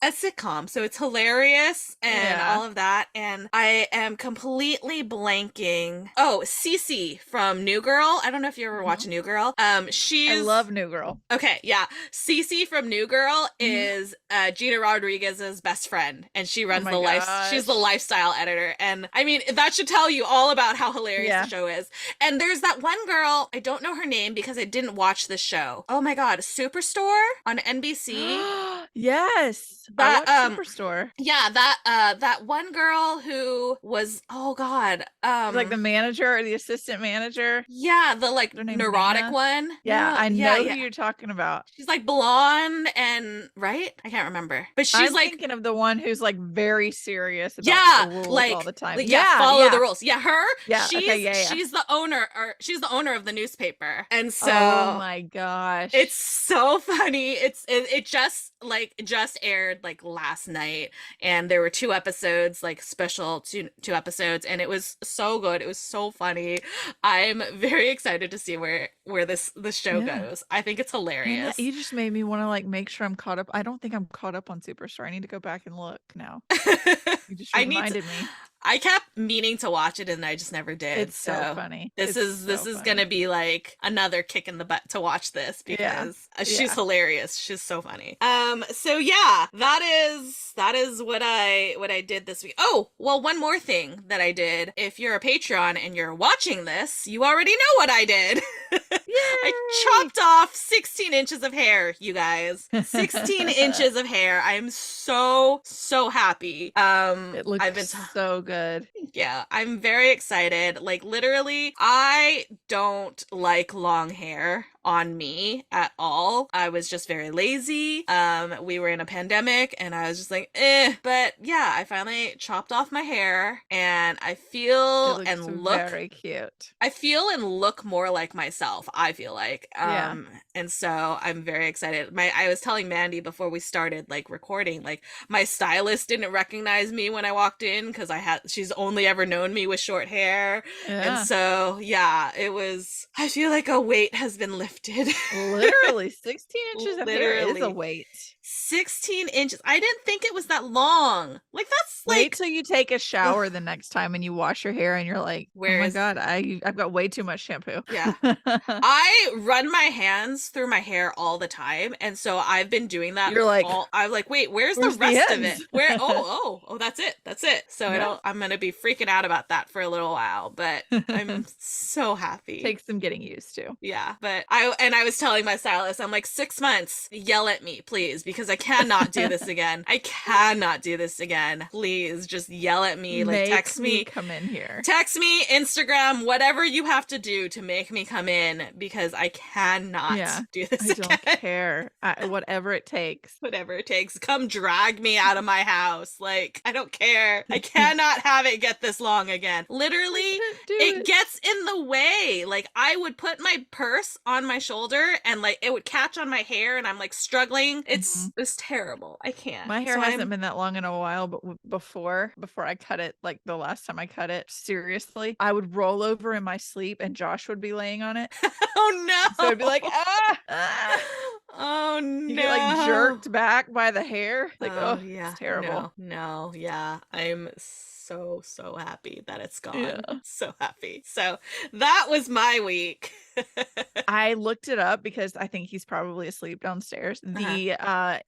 a sitcom, so it's hilarious and all of that. And I am completely blanking. Oh, Cece from New Girl. I don't know if you ever watch New Girl. I She's love New Girl. Okay, yeah. Cece from New Girl is Gina Rodriguez's best friend, and she runs the life. She's the lifestyle editor, and I mean that should tell you all about how hilarious the show is. And there's that one girl, I don't know her name because I didn't watch the show. Oh my god, Superstore on NBC. Yes, that I watched Superstore. Yeah, that one girl who was, oh god, like the manager or the assistant manager. Yeah, the like neurotic Nina? one. Yeah, I know who you're talking about. She's like blonde and right? I can't remember. But she's like thinking of the one who's like very serious about the rules like all the time. Like, follow the rules. Yeah, her. Yeah, she's the owner, or she's the owner of the newspaper. And so oh my gosh. It's so funny. It just aired like last night, and there were 2 episodes, like special two episodes, and it was so good. It was so funny. I'm very excited to see where this show goes. I think it's hilarious. You just made me want to like make sure I'm caught up. I don't think I'm caught up on Superstore. I need to go back and look now. You just reminded me. I kept meaning to watch it and I just never did. It's so funny. This is gonna be like another kick in the butt to watch this, because she's hilarious. She's so funny. So yeah, that is what I did this week. Oh, well, one more thing that I did. If you're a Patreon and you're watching this, you already know what I did. I chopped off 16 inches of hair, you guys. 16 inches of hair. I'm so happy. It looks so good. Yeah, I'm very excited. Like literally, I don't like long hair on me at all. I was just very lazy. We were in a pandemic and I was just like, but yeah, I finally chopped off my hair and I feel and look very cute. I feel and look more like myself, I feel like. And so I'm very excited. I was telling Mandy before we started like recording, like my stylist didn't recognize me when I walked in because she's only ever known me with short hair. And so yeah, I feel like a weight has been lifted. Literally 16 inches of hair is a weight. 16 inches. I didn't think it was that long. Like that's like, wait till you take a shower the next time and you wash your hair and you're like, oh my god, I've got way too much shampoo. Yeah. I run my hands through my hair all the time, and so I've been doing that. You're like, I'm like, wait, where's the "Where's the rest of it? ends?" Where? Oh, that's it. That's it. So Yeah. I'm gonna be freaking out about that for a little while, but I'm so happy. Takes some getting used to. Yeah, but I was telling my stylist, I'm like, 6 months, yell at me, please, because I cannot do this again. I cannot do this again. Please, just yell at me, like text me, come in here. text me, Instagram, whatever you have to do to make me come in, because I cannot do this I again. don't care. Whatever it takes. Whatever it takes. Come drag me out of my house. Like, I don't care. I cannot have it get this long again. Literally, it gets in the way. Like, I would put my purse on my shoulder and like it would catch on my hair and I'm like struggling. It's terrible. I can't. My hair hasn't been that long in a while, but before I cut it, like the last time I cut it, seriously, I would roll over in my sleep and Josh would be laying on it. Oh no. So I'd be like, ah. Oh no. You get like jerked back by the hair. Like, oh yeah. it's terrible. No, yeah. I'm so happy that it's gone. Yeah. So happy. So that was my week. I looked it up because I think he's probably asleep downstairs. The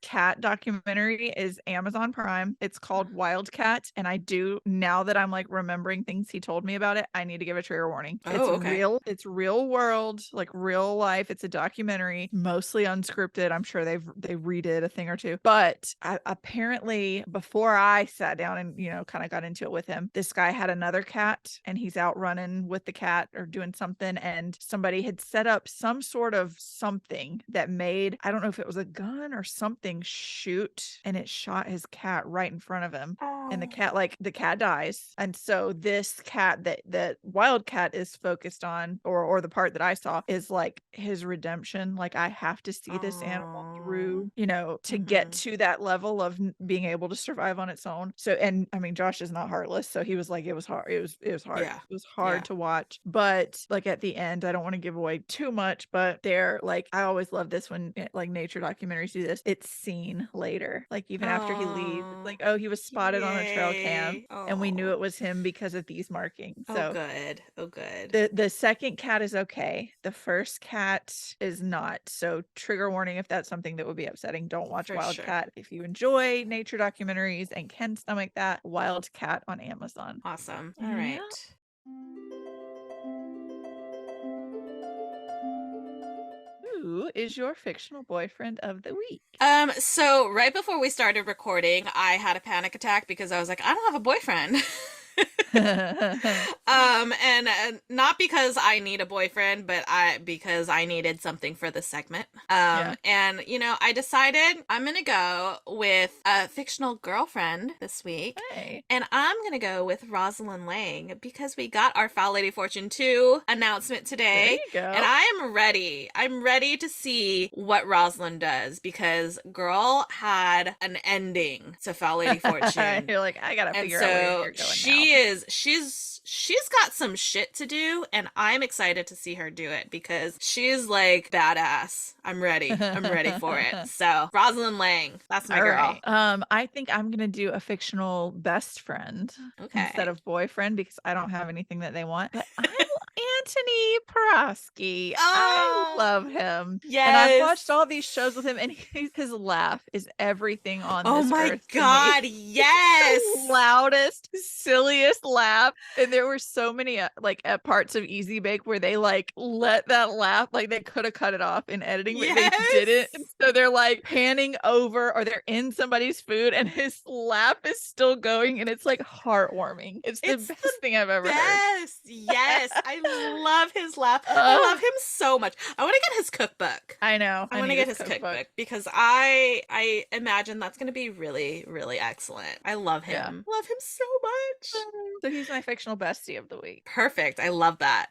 cat documentary is Amazon Prime. It's called Wildcat. And I do, now that I'm like remembering things he told me about it, I need to give a trigger warning. It's real world, like real life. It's a documentary, mostly unscripted. I'm sure they redid a thing or two. But apparently before I sat down and, kind of got into it with him, this guy had another cat and he's out running with the cat or doing something, and somebody had set up some sort of something that made, I don't know if it was a gun or something, shoot, and it shot his cat right in front of him. And the cat dies. And so this cat that Wildcat is focused on, or the part that I saw, is like his redemption. Like, I have to see this animal through, to get to that level of being able to survive on its own. So, and I mean, Josh is not heartless, so he was like, it was hard. It was hard. Yeah. It was hard to watch. But like at the end, I don't want to give away too much, but they're like, I always love this when like nature documentaries do this. It's seen later, like even after he leaves, it's like, oh, he was spotted on a trail cam and we knew it was him because of these markings. So good. The second cat is okay. The first cat is not. So trigger warning, if that's something that would be upsetting, don't watch Wildcat. Sure. If you enjoy nature documentaries and can stomach that, Wildcat on Amazon. Awesome. All right. Who is your fictional boyfriend of the week? So right before we started recording, I had a panic attack because I was like, I don't have a boyfriend. And not because I need a boyfriend, but because I needed something for this segment. And I decided I'm gonna go with a fictional girlfriend this week. Hey. And I'm gonna go with Rosalind Lang because we got our Foul Lady Fortune 2 announcement today. There you go. And I'm ready to see what Rosalind does, because girl had an ending to Foul Lady Fortune. You're like, I gotta figure out where you're going she's got some shit to do, and I'm excited to see her do it because she's like badass. I'm ready for it. So Rosalind Lang, that's my girl. Right. I think I'm gonna do a fictional best friend instead of boyfriend because I don't have anything that they want. But I'm Anthony Porowski. I love him. Yes. And I've watched all these shows with him, and his laugh is everything on this earth. Oh my God, yes. The loudest, silliest laugh. And there were so many at parts of Easy Bake where they like let that laugh, like they could have cut it off in editing, but they didn't. And so they're like panning over, or they're in somebody's food and his laugh is still going, and it's like heartwarming. It's the best thing I've ever heard. Yes. I love his laugh. I love him so much. I want to get his cookbook. I know. I want to get his cookbook because I imagine that's going to be really, really excellent. I love him. Yeah. Love him so much. So he's my fictional bestie of the week. Perfect. I love that.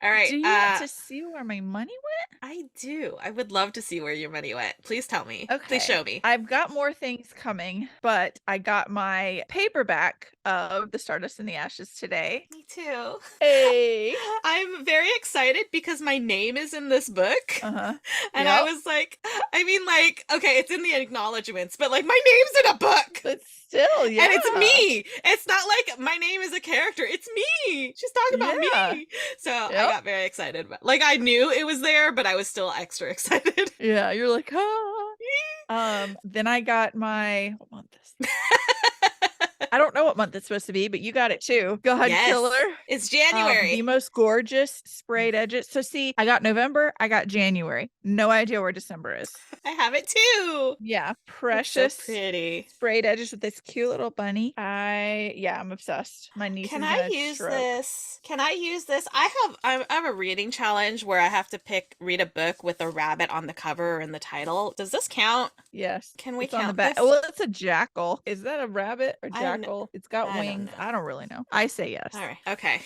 All right. Do you want to see where my money went? I do. I would love to see where your money went. Please tell me. Okay. Please show me. I've got more things coming, but I got my paperback of the Stardust and the Ashes today. Me too. Hey. I'm very excited because my name is in this book. Uh-huh. And Yep. I was like, I mean, like, okay, it's in the acknowledgements, but like my name's in a book. But still, yeah. And it's me. It's not like my name is a character. It's me. She's talking about Yeah. me. So I Yep. got very excited. Like I knew it was there, but I was still extra excited. Yeah, you're like, then I got my what month is this? I don't know what month it's supposed to be, but you got it too. God Yes, Killer. it's January. The most gorgeous sprayed edges. So see, I got November, I got January. No idea where December is. I have it too. Yeah, It's precious. so pretty. Sprayed edges with this cute little bunny. I'm obsessed. My niece Can is I gonna use stroke. this? Can I use this? I have a reading challenge where I have to read a book with a rabbit on the cover or in the title. Does this count? Yes. Can we It's on the count back. this? Well, it's a jackal. Is that a rabbit or I don't know. jackal? It's got I don't wings. know. I don't really know. I say yes. All right. Okay.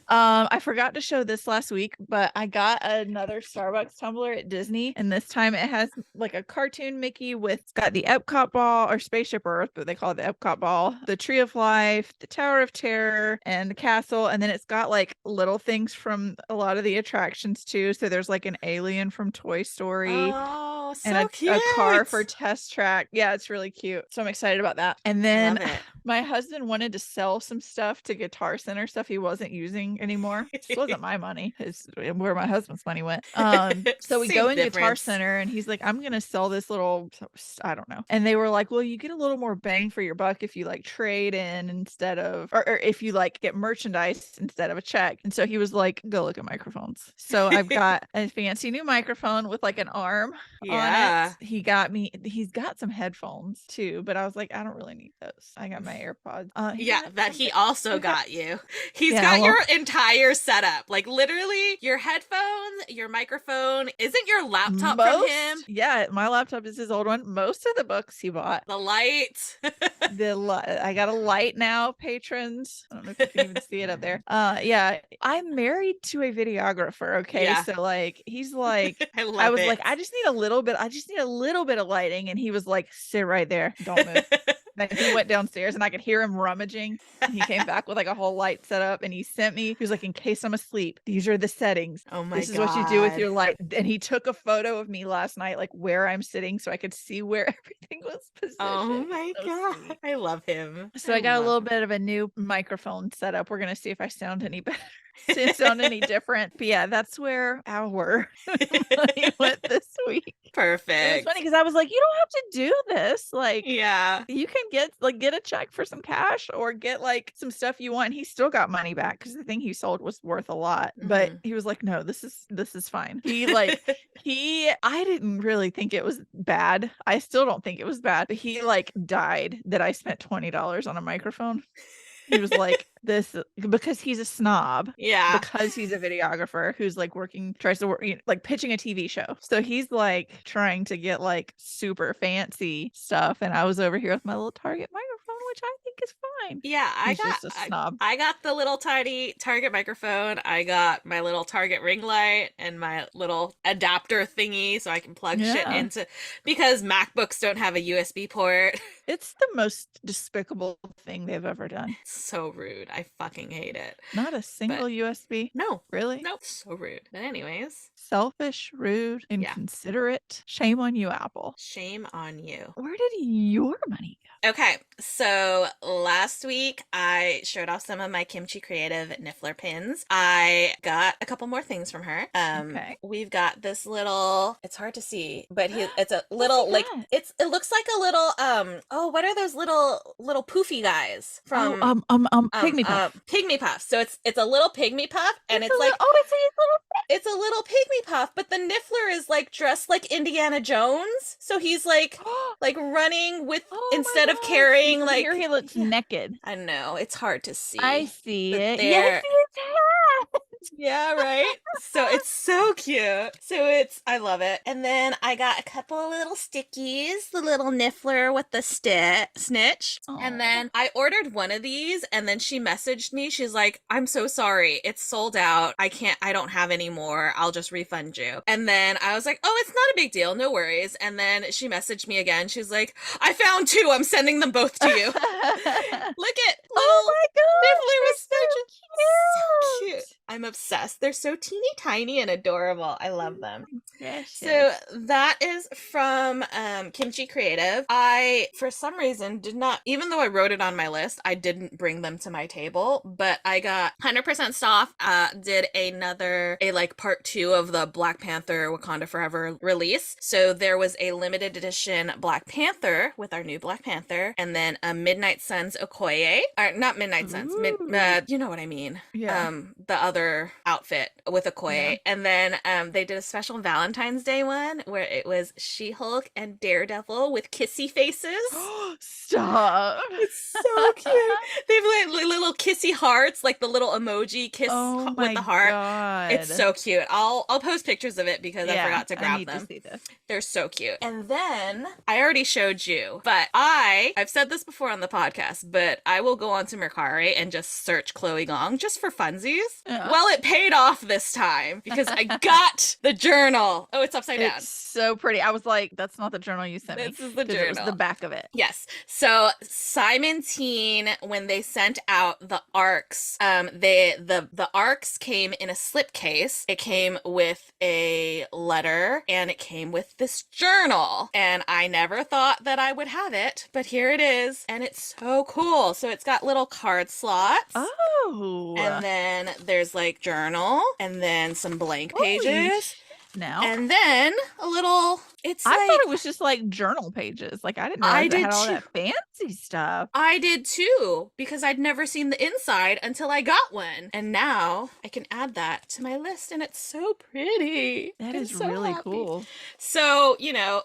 I forgot to show this last week, but I got another Starbucks tumbler at Disney, and this time it has like a cartoon Mickey it's got the Epcot ball or Spaceship Earth, but they call it the Epcot ball, the Tree of Life, the Tower of Terror, and the castle, and then it's got like little things from a lot of the attractions too. So there's like an alien from Toy Story. Oh, so And cute. a car for Test Track. Yeah, it's really cute. So I'm excited about that. And I then love it. my husband wanted to sell some stuff to Guitar Center, stuff he wasn't using anymore. This wasn't my money. It's where my husband's money went. So we Same go in Guitar difference. Center and he's like, I'm gonna sell this little, I don't know. And they were like, well, you get a little more bang for your buck if you like trade in instead of, or if you like get merchandise instead of a check. And so he was like, go look at microphones. So I've got a fancy new microphone with like an arm Yeah. on it. He's got some headphones too, but I was like, I don't really need those. I got my AirPods. Yeah, that he also got you. He's Yeah, got well- your entire setup. Like literally your headphones, your microphone. Isn't your laptop from him? Yeah, my laptop is his old one. Most of the books he bought. The light. I got a light now, patrons. I don't know if you can even see it up there. Yeah, I'm married to a videographer. Okay, Yeah. so like he's like, I love I was it. like, I just need a little bit of lighting, and he was like, sit right there, don't move. Then he went downstairs and I could hear him rummaging. And he came back with like a whole light set up and he sent me, he was like, in case I'm asleep, these are the settings. Oh my This is God. what you do with your light. And he took a photo of me last night, like where I'm sitting, so I could see where everything was positioned. Oh my So God. sweet. I love him. So I got a love little him. bit of a new microphone set up. We're gonna see if I sound any better. See if I sound any different. But yeah, that's where our money went this week. It was Perfect. funny because I was like, you don't have to do this. Like, Yeah. you can get a check for some cash or get like some stuff you want. He still got money back because the thing he sold was worth a lot. But he was like, no, this is fine. I didn't really think it was bad. I still don't think it was bad, but he like died that I spent $20 on a microphone. He was like, this because he's a snob. Yeah. Because he's a videographer who's like tries to work, like pitching a TV show. So he's like trying to get like super fancy stuff. And I was over here with my little Target microphone, which I think is fine. Yeah, He's just a snob. I got the little tiny Target microphone. I got my little Target ring light and my little adapter thingy so I can plug shit Yeah. into, because MacBooks don't have a USB port. It's the most despicable thing they've ever done. It's so rude. I fucking hate it. Not a single USB. No, Really? no, so rude. But anyways, Selfish, rude, inconsiderate. Shame on you, Apple. shame on you. Where did your money go? Okay, so last week I showed off some of my Kimchi Creative Niffler pins. I got a couple more things from her. Okay. We've got this little, it's hard to see, but it's a little What's like that? it looks like a little what are those little poofy guys from Pygmy Puff. Pygmy Puff. So it's a little Pygmy Puff and it's a like little, it's a little. it's a little Pygmy Puff, but the Niffler is like dressed like Indiana Jones. So he's like running with instead of carrying like here he looks naked. I know it's hard to see. I see but it. they're- Yes, it's hat. Yeah, right. So it's so cute. I love it. And then I got a couple of little stickies, the little niffler with the snitch. Aw. And then I ordered one of these, and then she messaged me. She's like, I'm so sorry. It's sold out. I don't have any more. I'll just refund you. And then I was like, oh, it's not a big deal. No worries. And then she messaged me again. She's like, I found two. I'm sending them both to you. Look at Oh my gosh, Niffler with they're snitches. So cute. cute. I'm obsessed. They're so teeny tiny and adorable. I love them. Precious. So that is from Kimchi Creative. I, for some reason, did not, even though I wrote it on my list, I didn't bring them to my table, but I got 100% off, did a like part 2 of the Black Panther Wakanda Forever release. So there was a limited edition Black Panther with our new Black Panther, and then a Midnight Suns Okoye, or not Midnight Suns, you know what I mean. Yeah. The other outfit with Okoye. Yeah. And then they did a special Valentine's Day one where it was She-Hulk and Daredevil with kissy faces. Stop. It's so cute. They have like little kissy hearts, like the little emoji kiss Oh with the heart. God. It's so cute. I'll post pictures of it because I forgot to I grab need them. to see this. They're so cute. And then I already showed you, but I've said this before on the podcast, but I will go on to Mercari and just search Chloe Gong just for funsies. Yeah. Well, it paid off this time because I got the journal. Oh, it's upside down. It's so pretty. I was like, that's not the journal you sent me. This is the 'Cause it was journal. the back of it. Yes. So Simon Teen, when they sent out the ARCs, the ARCs came in a slipcase. It came with a letter and it came with this journal. And I never thought that I would have it, but here it is. And it's so cool. So it's got little card slots. Oh. And then there's like journal and then some blank Holy pages. Now. And then a little, it's I like, thought it was just like journal pages. Like I didn't know I it did had all too. that fancy stuff. I did too, because I'd never seen the inside until I got one. And now I can add that to my list and it's so pretty. That I'm is so really happy. cool. So,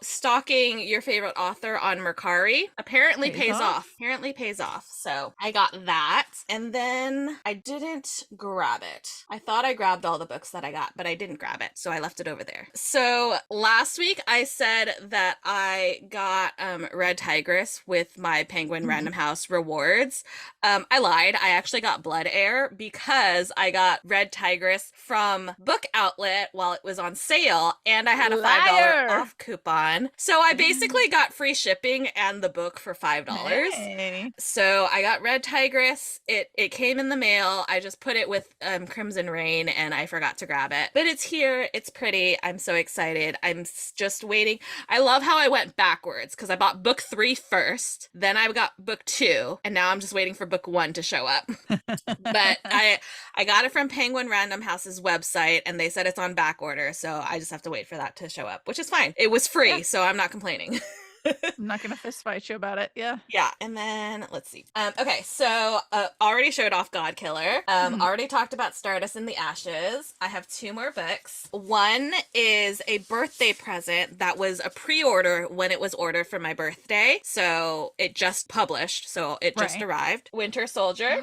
stalking your favorite author on Mercari apparently pays off. Apparently pays off. So I got that. And then I didn't grab it. I thought I grabbed all the books that I got, but I didn't grab it. So I left it over there. So last week I said that I got Red Tigress with my Penguin Random House rewards. I lied. I actually got Blood Air because I got Red Tigress from Book Outlet while it was on sale and I had a $5 off coupon. So I basically got free shipping and the book for $5. Hey. So I got Red Tigress. It came in the mail. I just put it with Crimson Rain and I forgot to grab it. But it's here. It's pretty. I'm so excited. I'm just waiting. I love how I went backwards because I bought book 3 first, then I got book 2, and now I'm just waiting for book 1 to show up. But I got it from Penguin Random House's website and they said it's on back order, so I just have to wait for that to show up, which is fine. It was free, so I'm not complaining. I'm not gonna fist fight you about it. Yeah. Yeah, and then let's see. Okay, so already showed off God Killer. Already talked about Stardust in the Ashes. I have 2 more books. One is a birthday present that was a pre-order when it was ordered for my birthday. So it just published, so it just arrived. Winter Soldier.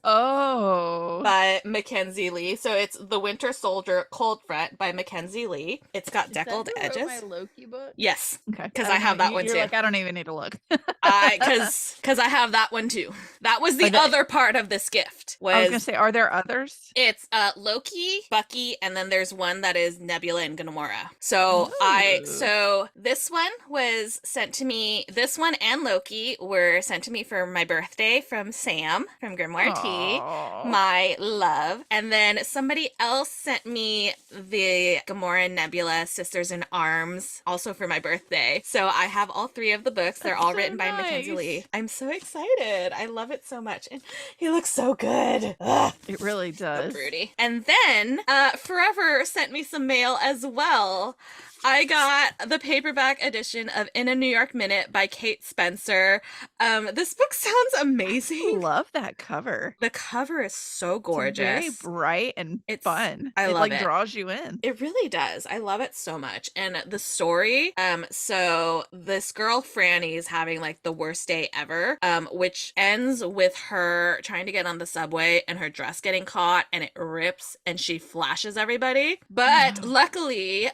Oh. By Mackenzie Lee. So it's The Winter Soldier Cold Front by Mackenzie Lee. It's got deckled edges. My Loki book? Yes. Okay. Because I have that one You're too. like, I don't even need to look. Because I have that one too. That was the other part of this gift. I was gonna say, are there others? It's Loki, Bucky, and then there's one that is Nebula and Gamora. So this one was sent to me. This one and Loki were sent to me for my birthday from Sam from Grimoire Tea, my love. And then somebody else sent me the Gamora and Nebula Sisters in Arms also for my birthday. So I have all 3 of the books. They're all written by Mackenzie Lee. I'm so excited. I love it so much. And he looks so good. Ugh. It really does. So broody. And then Forever sent me some mail as well. I got the paperback edition of In a New York Minute by Kate Spencer. This book sounds amazing. Love that cover. The cover is so It's gorgeous. very bright and fun. I love it. Draws you in. It really does. I love it so much. And the story, so this girl Franny is having like the worst day ever, which ends with her trying to get on the subway and her dress getting caught and it rips and she flashes everybody. But luckily,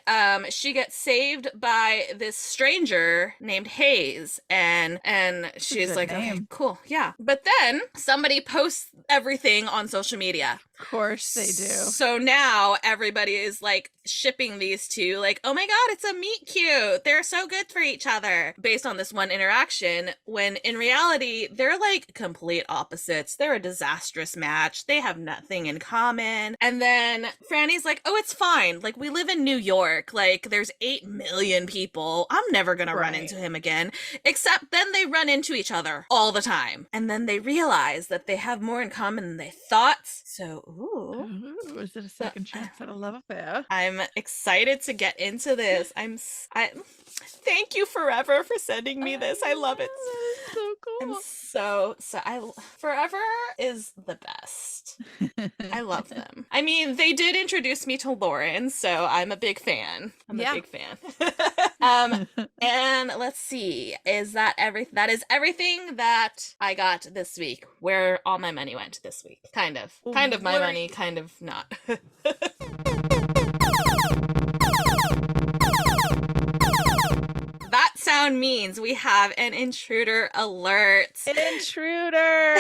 she gets saved by this stranger named Hayes, and she's like, okay, cool, yeah. But then somebody posts everything on social media. Of course they do. So now everybody is like shipping these two, like, oh my god, it's a meet cute. They're so good for each other based on this one interaction, when in reality, they're like complete opposites. They're a disastrous match. They have nothing in common. And then Franny's like, oh, it's fine. Like, we live in New York. Like, there's 8 million people. I'm never gonna run into him again. Except then they run into each other all the time. And then they realize that they have more in common than they thought. So, ooh, is it a second chance at a love affair? I'm excited to get into this. Thank you Forever for sending me this. I love it. So cool. Forever is the best. I love them. I mean, they did introduce me to Lauren, so I'm a big fan. A big fan. And let's see, that is everything that I got this week. Where all my money went this week. Kind of my money, kind of not. That sound means we have an intruder alert. An intruder!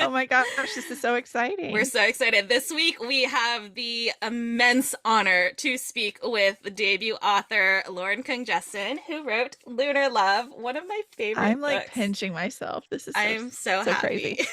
Oh my gosh, this is so exciting. We're so excited. This week we have the immense honor to speak with debut author Lauren Kung-Jessen, who wrote Lunar Love, one of my favorite I'm like books. pinching myself. This is I'm so happy. crazy.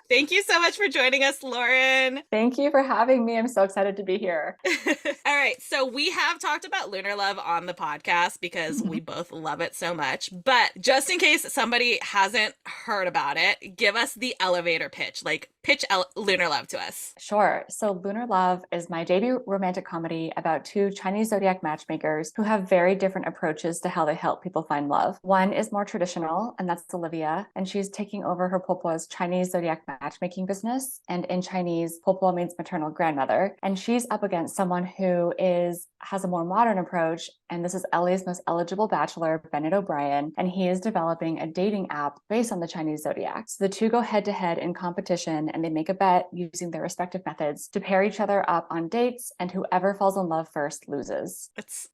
Thank you so much for joining us, Lauren. Thank you for having me. I'm so excited to be here. All right. So we have talked about Lunar Love on the podcast because we both love it so much. But just in case somebody hasn't heard about it, give us the elevator pitch. Like, pitch Lunar Love to us. Sure. So Lunar Love is my debut romantic comedy about 2 Chinese zodiac matchmakers who have very different approaches to how they help people find love. One is more traditional, and that's Olivia, and she's taking over her Popo's Chinese zodiac matchmaking business. And in Chinese, Popo means maternal grandmother. And she's up against someone who has a more modern approach. And this is LA's most eligible bachelor, Bennett O'Brien. And he is developing a dating app based on the Chinese zodiac. So the two go head to head in competition, and they make a bet using their respective methods to pair each other up on dates. And whoever falls in love first loses. It's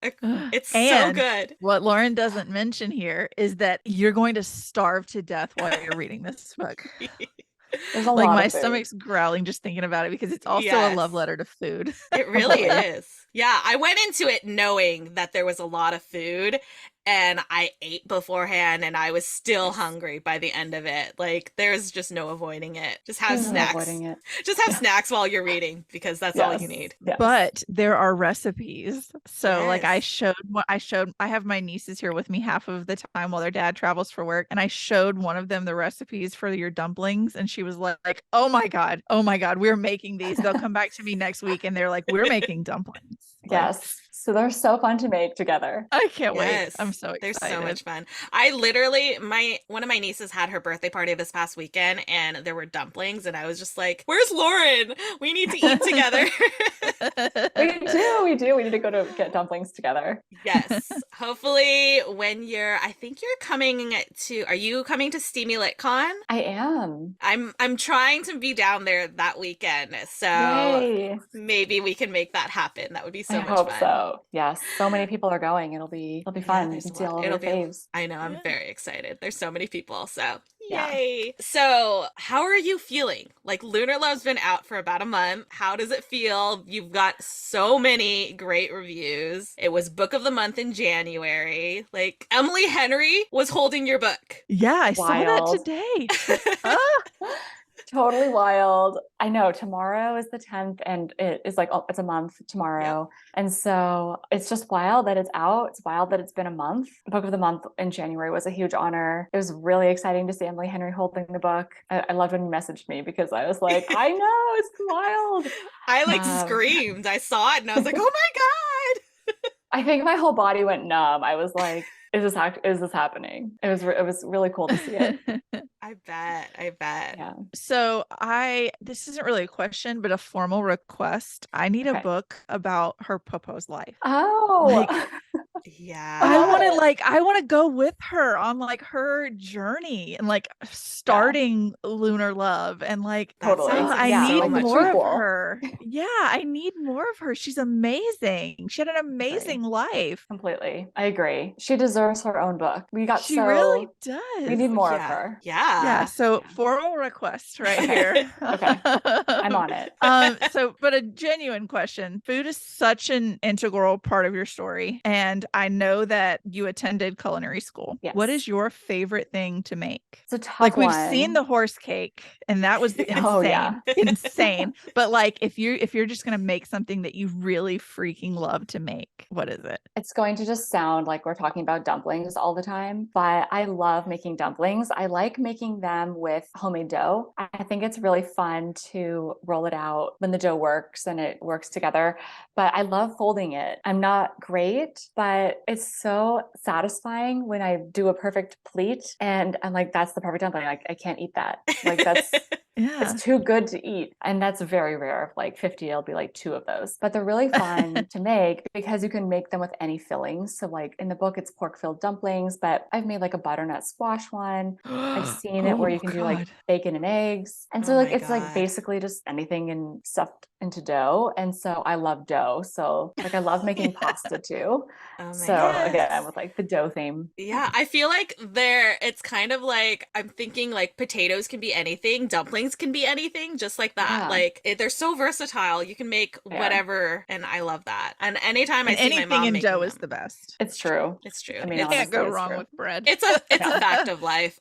so good. What Lauren doesn't mention here is that you're going to starve to death while you're reading this book. There's a like lot my of food. stomach's growling just thinking about it, because it's also a love letter to food. It really is. Yeah, I went into it knowing that there was a lot of food, and I ate beforehand, and I was still hungry by the end of it. Like, there's just no avoiding it. Just have snacks. Just have snacks while you're reading, because that's all you need. Yes. But there are recipes. So like I have my nieces here with me half of the time while their dad travels for work, and I showed one of them the recipes for your dumplings, and she was like, oh my god, we're making these. They'll come back to me next week and they're like, we're making dumplings. Yes. So they're so fun to make together. I can't wait. I'm so excited. They're so much fun. I literally, one of my nieces had her birthday party this past weekend, and there were dumplings, and I was just like, where's Lauren? We need to eat together. We do. We need to go to get dumplings together. Yes. Hopefully when are you coming to Steamy Lit Con? I am. I'm trying to be down there that weekend. So Yay. Maybe we can make that happen. That would be so much hope fun. So. Yes. So many people are going. It'll be fun. You can see all of your faves. I know. I'm very excited. There's so many people. So yay. So how are you feeling? Like, Lunar Love's been out for about a month. How does it feel? You've got so many great reviews. It was book of the month in January. Like, Emily Henry was holding your book. Yeah, I saw that today. Totally wild. I know tomorrow is the 10th, and it's like, it's a month tomorrow. Yep. And so it's just wild that it's out. It's wild that it's been a month. The book of the month in January was a huge honor. It was really exciting to see Emily Henry holding the book. I loved when you messaged me, because I was like, I know, it's wild. I screamed. I saw it and I was like, oh my God. I think my whole body went numb. I was like, is this happening? It was really cool to see it. I bet. I bet. Yeah. So this isn't really a question, but a formal request. I need a Okay. book about her popo's life. Oh, Like, Yeah. I love it. I want to go with her on like her journey and like starting Lunar Love and like That Totally. sounds like I Yeah, need so like the much more fun. of prequel. her. Yeah, I need more of her. She's amazing. She had an amazing life. Completely. I agree. She deserves her own book. She really We does. need more of Yeah. her. Yeah, Yeah. so Yeah. formal request right Okay. here. Okay. I'm on it. But a genuine question. Food is such an integral part of your story, and I know that you attended culinary school. What Yes. is your favorite thing to make? It's a tough Like we've one. seen the horse cake, and that was insane, Oh, yeah. insane. But like, if you're just gonna make something that you really freaking love to make, what is it? It's going to just sound like we're talking about dumplings all the time, but I love making dumplings. I like making them with homemade dough. I think it's really fun to roll it out when the dough works and it works together, but I love folding it. I'm not great, but it's so satisfying when I do a perfect pleat and I'm like, that's the perfect dumpling. Like, I can't eat that. Like, Yeah. it's too good to eat. And that's very rare. Like 50, it'll be like 2 of those. But they're really fun to make because you can make them with any fillings. So like in the book, it's pork-filled dumplings, but I've made like a butternut squash one. I've seen it where you can do like bacon and eggs. And so Oh like my it's like God. basically just anything and stuffed into dough. And so I love dough. So like I love making pasta too. Oh my So goodness. again, with like the dough theme. Yeah, I feel like it's kind of like I'm thinking like potatoes can be anything, dumplings can be anything, just like that. Yeah. Like they're so versatile. You can make They are. whatever, and I love that. And anytime And I see my anything mom in making dough them, is the best. It's true. it's true. I mean, You can't go honestly, it's wrong true. with bread. It's a No. fact of life.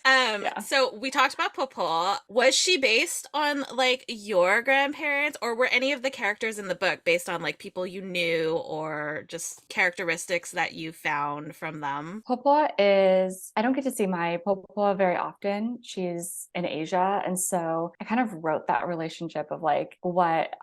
Yeah. So we talked about Popo. Was she based on like your grandparents, or were any of the characters in the book based on like people you knew or just characteristics that you found from them? Popo I don't get to see my Popo very often. She's in Asia. And so I kind of wrote that relationship of like what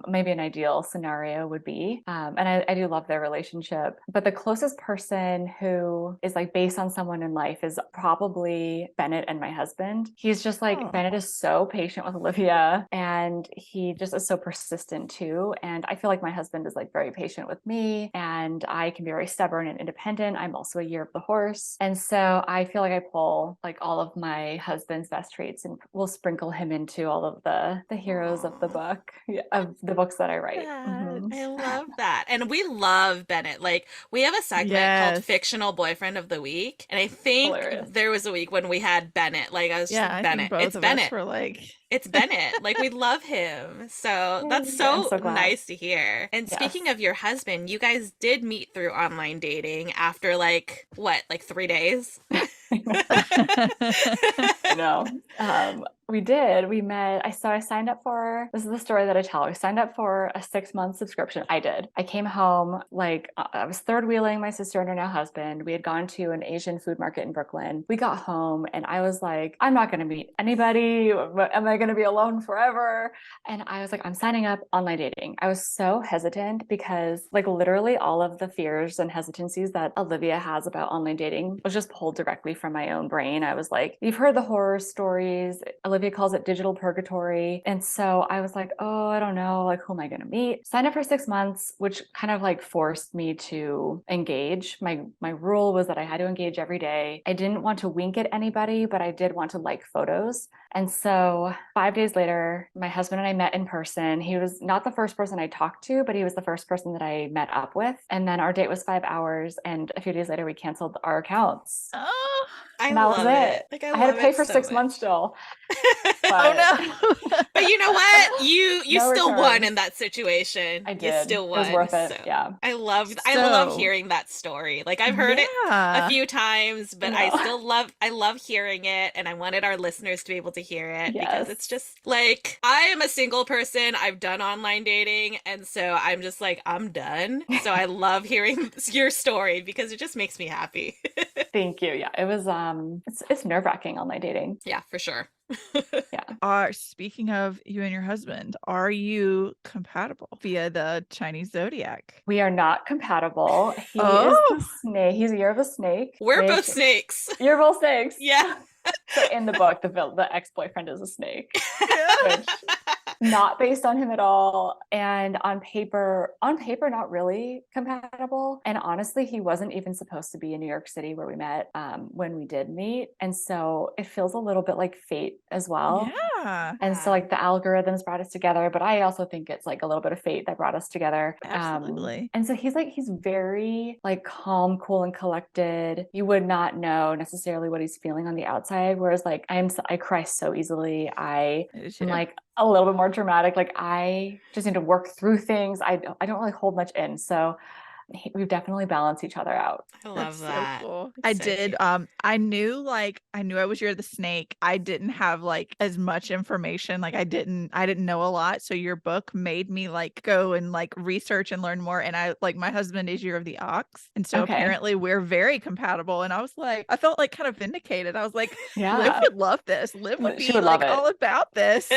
maybe an ideal scenario would be. And I do love their relationship. But the closest person who is like based on someone in life is probably Bennett and my husband. He's just like, Oh. Bennett is so patient with Olivia and he just is so persistent too. And I feel like my husband is like very patient with me and I can be very stubborn and independent. I'm also a year of the horse. And so I feel like I pull like all of my husband's best traits and will sprinkle him into all of the heroes of the book, of the books that I write. Mhm. I love that. And we love Bennett. Like, we have a segment called Yes. Fictional Boyfriend of the Week. And I think Hilarious. there was a week when we had Bennett. Like, I was just Yeah, like, I Bennett. think both It's of Bennett. us were like, It's Bennett. Like, we love him. So that's Yeah, I'm so so glad. nice to hear. And speaking Yes. of your husband, you guys did meet through online dating after like, what, like 3 days? I know. We did. We met. I signed up for, this is the story that I tell. I signed up for a 6-month subscription. I did. I came home, like, I was third wheeling my sister and her now husband. We had gone to an Asian food market in Brooklyn. We got home and I was like, I'm not going to meet anybody. Am I going to be alone forever? And I was like, I'm signing up online dating. I was so hesitant because, like, literally all of the fears and hesitancies that Olivia has about online dating was just pulled directly from my own brain. I was like, you've heard the horror stories. Olivia calls it digital purgatory. And so I was like, oh, I don't know, like, who am I going to meet? Signed up for 6 months, which kind of like forced me to engage. My rule was that I had to engage every day. I didn't want to wink at anybody, but I did want to like photos. And so 5 days later, my husband and I met in person. He was not the first person I talked to, but he was the first person that I met up with. And then our date was 5 hours. And a few days later, we canceled our accounts. oh, I And that love was it. Like, I had to love pay it for so 6 months much. still. oh no. But you know what? You No still won returns. in that situation. I You did. still It won. was worth it. So Yeah. I love So- hearing that story. Like, I've heard it a Yeah. few times, but I know. I love hearing it, and I wanted our listeners to be able to hear it because Yes. it's just like, I am a single person. I've done online dating, and so I'm just like, I'm done. So I love hearing your story because it just makes me happy. Thank you. Yeah. It was it's nerve-wracking online dating. Yeah, for sure. Yeah. Speaking of you and your husband, are you compatible via the Chinese zodiac? We are not compatible. He is Oh. the snake. He's a year of the snake. We're both which- snakes. You're both snakes. Yeah. So in the book, the ex-boyfriend is a snake, which not based on him at all. And on paper, not really compatible. And honestly, he wasn't even supposed to be in New York City where we met when we did meet. And so it feels a little bit like fate as well. Yeah. And so like the algorithms brought us together, but I also think it's like a little bit of fate that brought us together. Absolutely. And so he's very like calm, cool, and collected. You would not know necessarily what he's feeling on the outside. Whereas like I cry so easily. I'm like a little bit more dramatic. Like I just need to work through things. I don't really hold much in. So we've definitely balanced each other out. I love That's that. so cool. It's I so did. cute. I knew I was You're the Snake. I didn't have like as much information. Like I didn't know a lot. So your book made me like go and like research and learn more. And I like my husband is Year of the Ox. And so Okay. apparently we're very compatible. And I was like, I felt like kind of vindicated. I was like, Liv Yeah. would love this. Liv would She be would like love it. all about this.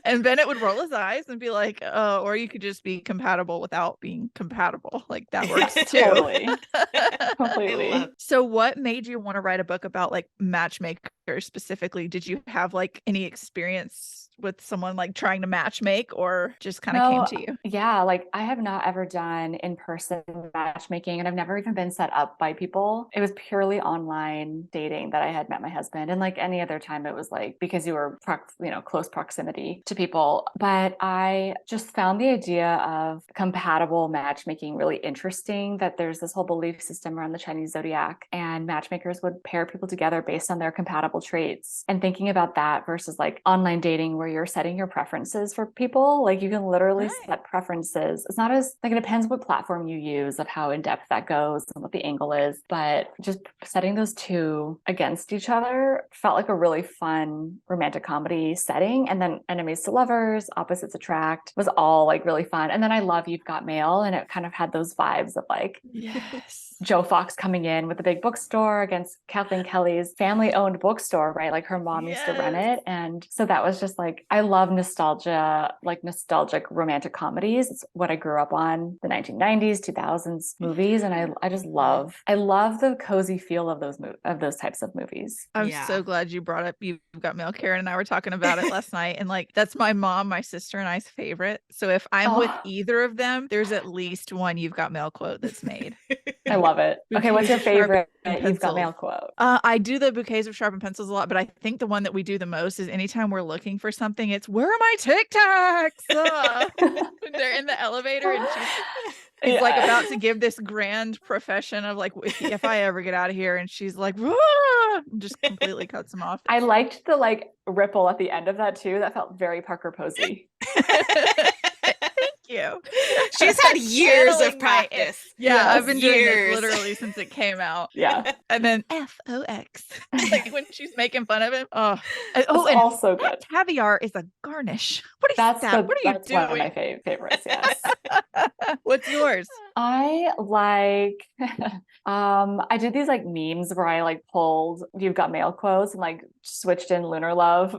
And Bennett would roll his eyes and be like, oh, or you could just be compatible without being compatible. Like that works too. Totally. I Completely. love- So what made you want to write a book about like matchmakers specifically? Did you have like any experience with someone like trying to matchmake or just kind of came to you? Yeah, like I have not ever done in-person matchmaking and I've never even been set up by people. It was purely online dating that I had met my husband. And like any other time, it was like because you were close proximity to people. But I just found the idea of compatible matchmaking really interesting, that there's this whole belief system around the Chinese zodiac and matchmakers would pair people together based on their compatible traits. And thinking about that versus like online dating where you're setting your preferences for people, like you can literally set preferences. It's not as like, it depends what platform you use of how in depth that goes and what the angle is, but just setting those two against each other felt like a really fun romantic comedy setting. And then enemies to lovers, opposites attract was all like really fun. And then I love You've Got Mail, and it kind of had those vibes of like Yes. Joe Fox coming in with a big bookstore against Kathleen Kelly's family-owned bookstore, right? Like her mom used to run it. And so that was just like, I love nostalgia, like nostalgic romantic comedies. It's what I grew up on, the 1990s, 2000s movies. And I just love the cozy feel of those types of movies. I'm so glad you brought up You've Got Mail. Karen and I were talking about it last night, and like that's my mom, my sister, and I's favorite. So if I'm with either of them, there's at least one You've Got Mail quote that's made. I love it. Okay, what's your favorite You've Got Mail quote? I do the bouquets of sharpened pencils a lot, but I think the one that we do the most is anytime we're looking for something, it's where are my Tic Tacs? When they're in the elevator and she's like about to give this grand profession of like, if I ever get out of here, and she's like, just completely cuts them off. I liked the like ripple at the end of that too. That felt very Parker Posey. You. She's had years of practice. I've been doing this literally since it came out. Yeah. And then FOX. Like when she's making fun of him. Oh, and also good. Caviar is a garnish. What is that? What are you doing? One of my favorites, yes. What's yours? I like I did these like memes where I like pulled You've Got Mail quotes and like switched in lunar love.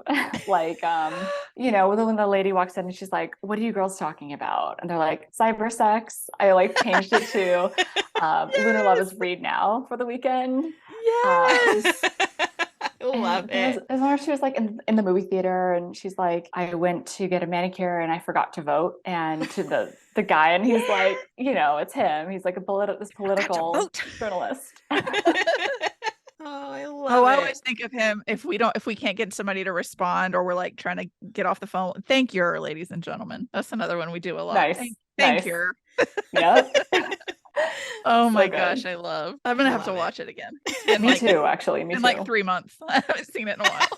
Like when the lady walks in and she's like, what are you girls talking about? And they're like, cyber sex. I like changed it to lunar love is read now for the weekend. Yes. I love it. As long as she was like in the movie theater and she's like, I went to get a manicure and I forgot to vote. And to the guy, and he's like, it's him. He's like this political journalist. Oh, I love it. I always think of him if we can't get somebody to respond or we're like trying to get off the phone. Thank you, ladies and gentlemen. That's another one we do a lot. Nice. Thank you. Yep. Oh my gosh, I'm gonna have to watch it again. Me too, actually. Me too. In like 3 months. I haven't seen it in a while.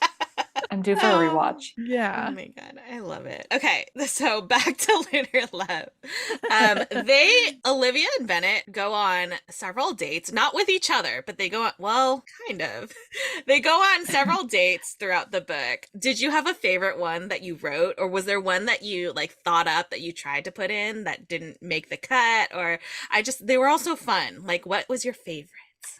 I'm due for a rewatch. Yeah. Oh my god, I love it. Okay, so back to Lunar Love. Olivia and Bennett go on several dates, not with each other, but they go on, well, kind of. They go on several dates throughout the book. Did you have a favorite one that you wrote, or was there one that you like thought up that you tried to put in that didn't make the cut? Or they were all so fun. Like, what was your favorite?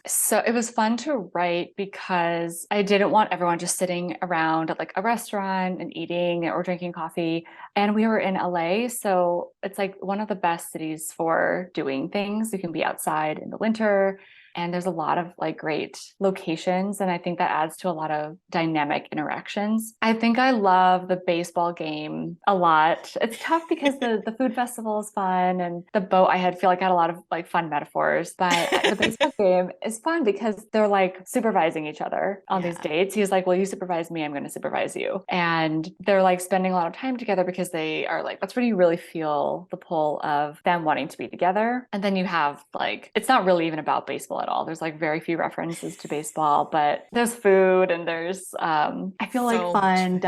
So it was fun to write because I didn't want everyone just sitting around at like a restaurant and eating or drinking coffee. And we were in LA, so it's like one of the best cities for doing things. You can be outside in the winter, and there's a lot of like great locations. And I think that adds to a lot of dynamic interactions. I think I love the baseball game a lot. It's tough because the food festival is fun, and the boat I had feel like I had a lot of like fun metaphors. But the baseball game is fun because they're like supervising each other on these dates. He's like, well, you supervise me, I'm going to supervise you. And they're like spending a lot of time together because they are like, that's when you really feel the pull of them wanting to be together. And then you have like, it's not really even about baseball at all. There's like very few references to baseball, but there's food and there's, I feel like So fun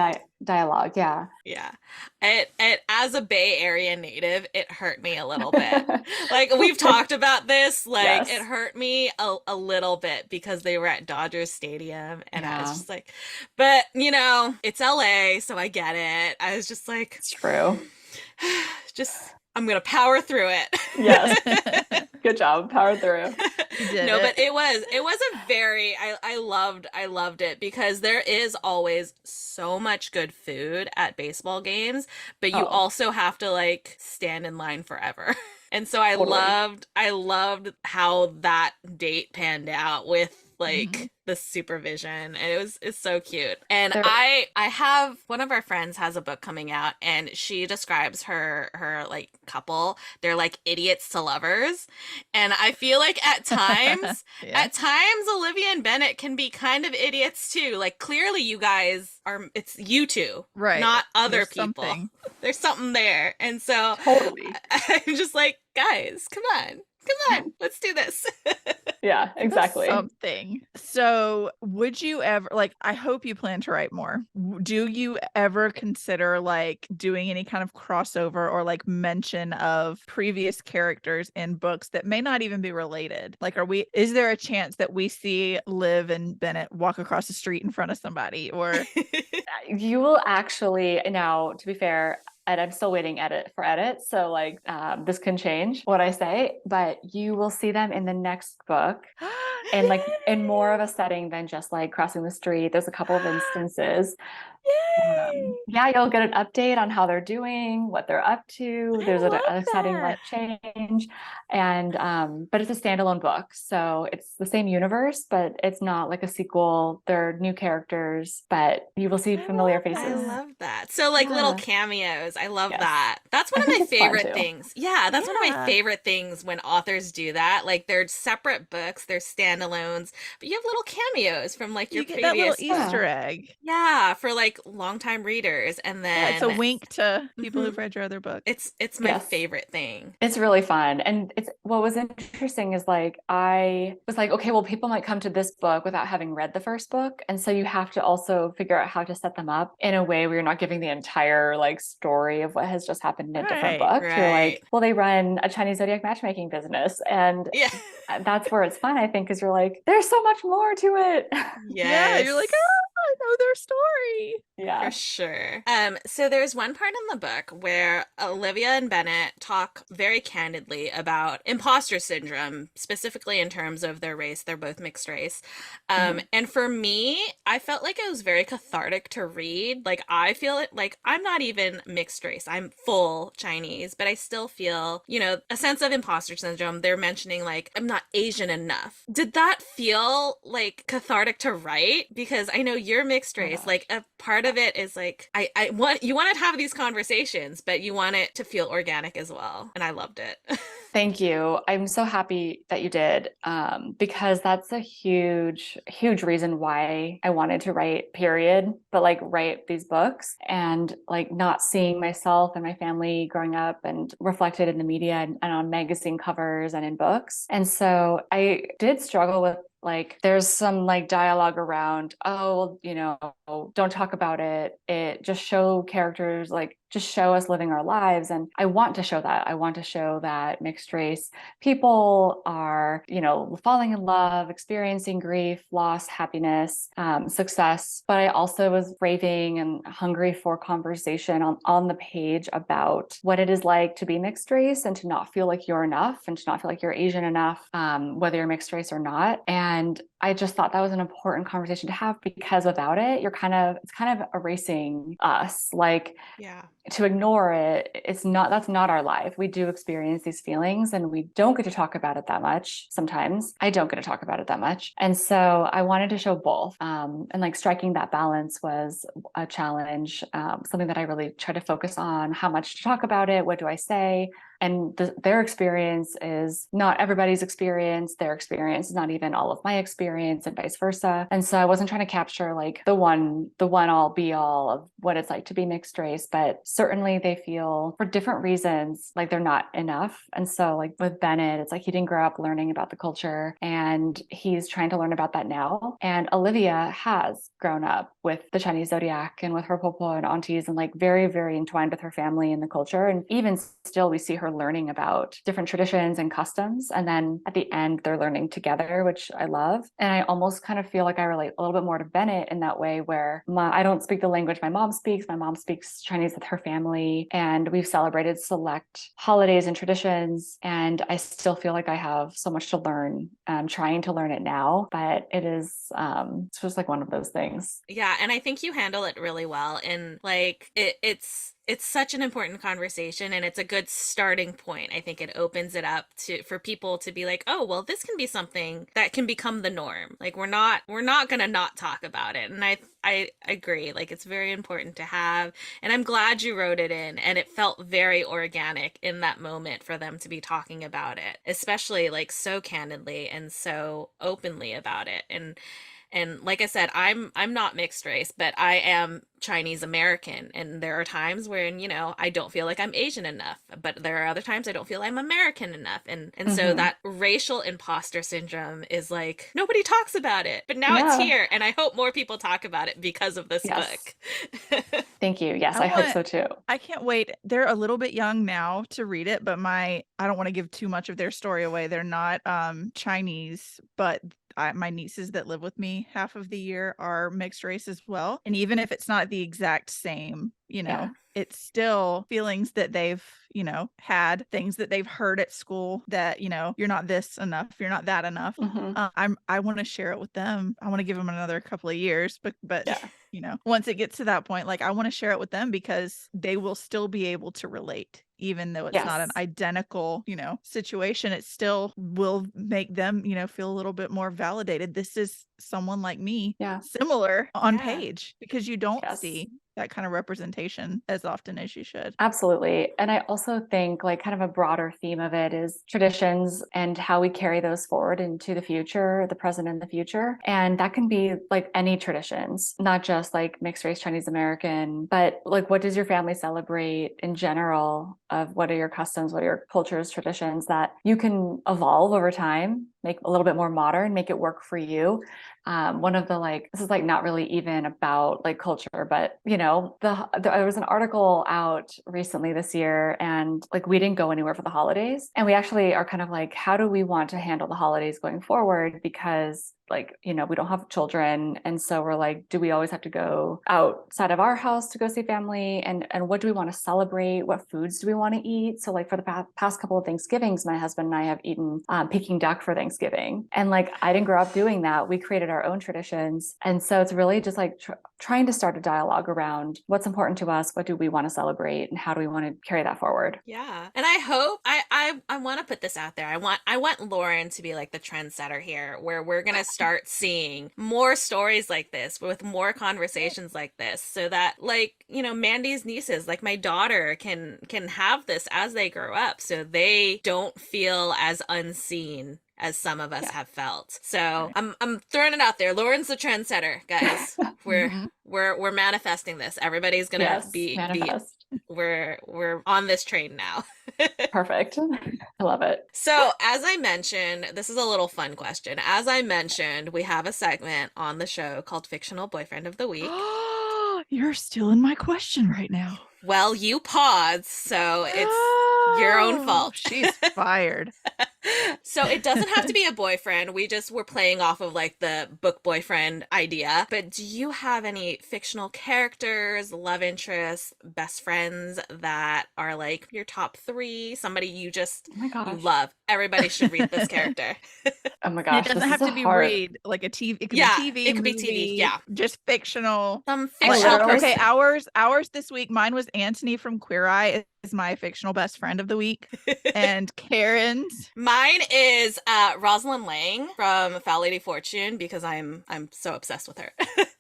dialogue. Yeah. Yeah. It as a Bay Area native, it hurt me a little bit. Like we've talked about this, like Yes. it hurt me a little bit because they were at Dodgers Stadium and I was Yeah. just like, but you know, it's LA, so I get it. I was just like, It's true. just I'm gonna power through it. Yes. Good job. Power through. You did No, it. but it was a very I loved it because there is always so much good food at baseball games, but you Oh. also have to like stand in line forever. And so I Totally. loved how that date panned out with like Mhm. the supervision, and it's so cute. And There- I have one of our friends has a book coming out, and she describes her like couple, they're like idiots to lovers. And I feel like at times Yeah. Olivia and Bennett can be kind of idiots too. Like clearly you guys are, it's you two, Right. not other There's people. something. There's something there. And so Totally. I'm just like, guys, come on, let's do this. Yeah, There's exactly. something. So, would you ever like? I hope you plan to write more. Do you ever consider like doing any kind of crossover or like mention of previous characters in books that may not even be related? Like, is there a chance that we see Liv and Bennett walk across the street in front of somebody, or You will actually, now, to be fair, and I'm still waiting for edit. So like this can change what I say, but you will see them in the next book and like in more of a setting than just like crossing the street. There's a couple of instances. Yay! Yeah, you'll get an update on how they're doing, what they're up to. I There's an love exciting that. life change. And but it's a standalone book. So it's the same universe, but it's not like a sequel. They're new characters, but you will see I familiar love I faces. that. love that. So like little Yeah. cameos. I love Yes. that. That's I one of think my it's fun favorite too. things. Yeah, that's one of my Yeah. favorite things when authors do that. Like they're separate books, they're standalones, but you have little cameos from like your You get that little previous book. Easter egg. Yeah, for like longtime readers. And Yeah, it's a then wink to people Mhm. who've read your other book. It's my Yes. favorite thing. It's really fun. And it's what was interesting is like I was like, okay, well, people might come to this book without having read the first book. And so you have to also figure out how to set them up in a way where you're not giving the entire like story of what has just happened in a different Right, book. You're right. like, well, they run a Chinese zodiac matchmaking business. And Yeah. that's where it's fun, I think, because you're like, there's so much more to it. Yeah, you're like, Yes. oh, I know their story. Yeah. For sure. So there's one part in the book where Olivia and Bennett talk very candidly about imposter syndrome, specifically in terms of their race. They're both mixed race. And for me, I felt like it was very cathartic to read. Like I feel it like I'm not even mixed race. I'm full Chinese, but I still feel, you know, a sense of imposter syndrome. They're mentioning like I'm not Asian enough. Did that feel like cathartic to write? Because I know you're mixed race. gosh. Like a part of it is like I want you want to have these conversations, but you want it to feel organic as well. And I loved it. Thank you. I'm so happy that you did, because that's a huge, huge reason why I wanted to write, period, but like write these books and like not seeing myself and my family growing up and reflected in the media and on magazine covers and in books. And so I did struggle with like there's some like dialogue around, oh, you know, don't talk about it. It just show characters like just show us living our lives. And I want to show that. I want to show that mixed race people are, falling in love, experiencing grief, loss, happiness, success. But I also was craving and hungry for conversation on the page about what it is like to be mixed race and to not feel like you're enough and to not feel like you're Asian enough, whether you're mixed race or not. And I just thought that was an important conversation to have, because without it, it's kind of erasing us. Like, Yeah. to ignore it, that's not our life. We do experience these feelings and we don't get to talk about it that much. Sometimes I don't get to talk about it that much. And so I wanted to show both. And like striking that balance was a challenge, something that I really try to focus on. How much to talk about it? What do I say? And their experience is not everybody's experience. Their experience is not even all of my experience, and vice versa. And so I wasn't trying to capture like the one all be all of what it's like to be mixed race, but certainly they feel, for different reasons, like they're not enough. And so like with Bennett, it's like he didn't grow up learning about the culture and he's trying to learn about that now. And Olivia has grown up with the Chinese zodiac and with her popo and aunties, and like very, very entwined with her family and the culture. And even still, we see her learning about different traditions and customs. And then at the end, they're learning together, which I love. And I almost kind of feel like I relate a little bit more to Bennett in that way, where I don't speak the language my mom speaks. My mom speaks Chinese with her family, and we've celebrated select holidays and traditions. And I still feel like I have so much to learn. I'm trying to learn it now, but it's just like one of those things. Yeah, and I think you handle it really well. And like it's such an important conversation, and it's a good starting point. I think it opens it up for people to be like, oh, well, this can be something that can become the norm. Like we're not gonna not talk about it. And I agree. Like it's very important to have, and I'm glad you wrote it in, and it felt very organic in that moment for them to be talking about it, especially like so candidly and so openly about it. And like I said, I'm not mixed race, but I am Chinese American, and there are times when I don't feel like I'm Asian enough, but there are other times I don't feel I'm American enough, and so that racial imposter syndrome is like nobody talks about it, but now it's here, and I hope more people talk about it because of this book. Thank you. Yes, I hope so too. I can't wait. They're a little bit young now to read it, but I don't want to give too much of their story away. They're not Chinese, but my nieces that live with me half of the year are mixed race as well. And even if it's not the exact same, it's still feelings that they've, had, things that they've heard at school that, you're not this enough, you're not that enough. I want to share it with them. I want to give them another couple of years, but once it gets to that point, like I want to share it with them because they will still be able to relate. Even though it's not an identical, situation, it still will make them, feel a little bit more validated. This is someone like me, similar on page, because you don't see that kind of representation as often as you should. Absolutely. And I also think like kind of a broader theme of it is traditions and how we carry those forward into the future, the present and the future. And that can be like any traditions, not just like mixed race Chinese American, but like what does your family celebrate in general, of what are your customs, what are your cultures, traditions that you can evolve over time, make a little bit more modern, make it work for you. One of the this is like not really even about like culture, but there was an article out recently this year, and like we didn't go anywhere for the holidays, and we actually are kind of like, how do we want to handle the holidays going forward? Because we don't have children, and so we're like, do we always have to go outside of our house to go see family? And what do we want to celebrate? What foods do we want to eat? So like for the past couple of Thanksgivings, my husband and I have eaten Peking duck for Thanksgiving, and like I didn't grow up doing that. We created our own traditions, and so it's really just like trying to start a dialogue around what's important to us, what do we want to celebrate, and how do we want to carry that forward. Yeah. And I hope I want to put this out there. I want Lauren to be like the trendsetter here, where we're gonna start seeing more stories like this, with more conversations like this, so that Mandy's nieces, like my daughter, can have this as they grow up, so they don't feel as unseen as some of us have felt. So I'm throwing it out there. Lauren's the trendsetter, guys. We're manifesting this. Everybody's gonna be we're on this train now. Perfect. I love it. So as I mentioned, this is a little fun question. As I mentioned, we have a segment on the show called Fictional Boyfriend of the Week. You're stealing my question right now. Well, you paused, so it's your own fault. She's fired. So it doesn't have to be a boyfriend. We just were playing off of like the book boyfriend idea. But do you have any fictional characters, love interests, best friends that are like your top 3? Somebody you just Oh my gosh. you love. Everybody should read this character. Oh my And gosh. it doesn't this have is to be hard. read like a TV. It could Yeah, be TV. it could be TV, movie, yeah. just fictional. Some Like, fictional literally- person. okay, ours this week. Mine was Anthony from Queer Eye is my fictional best friend of the week, and Karen's. Mine is Rosalind Lang from Foul Lady Fortune because I'm so obsessed with her.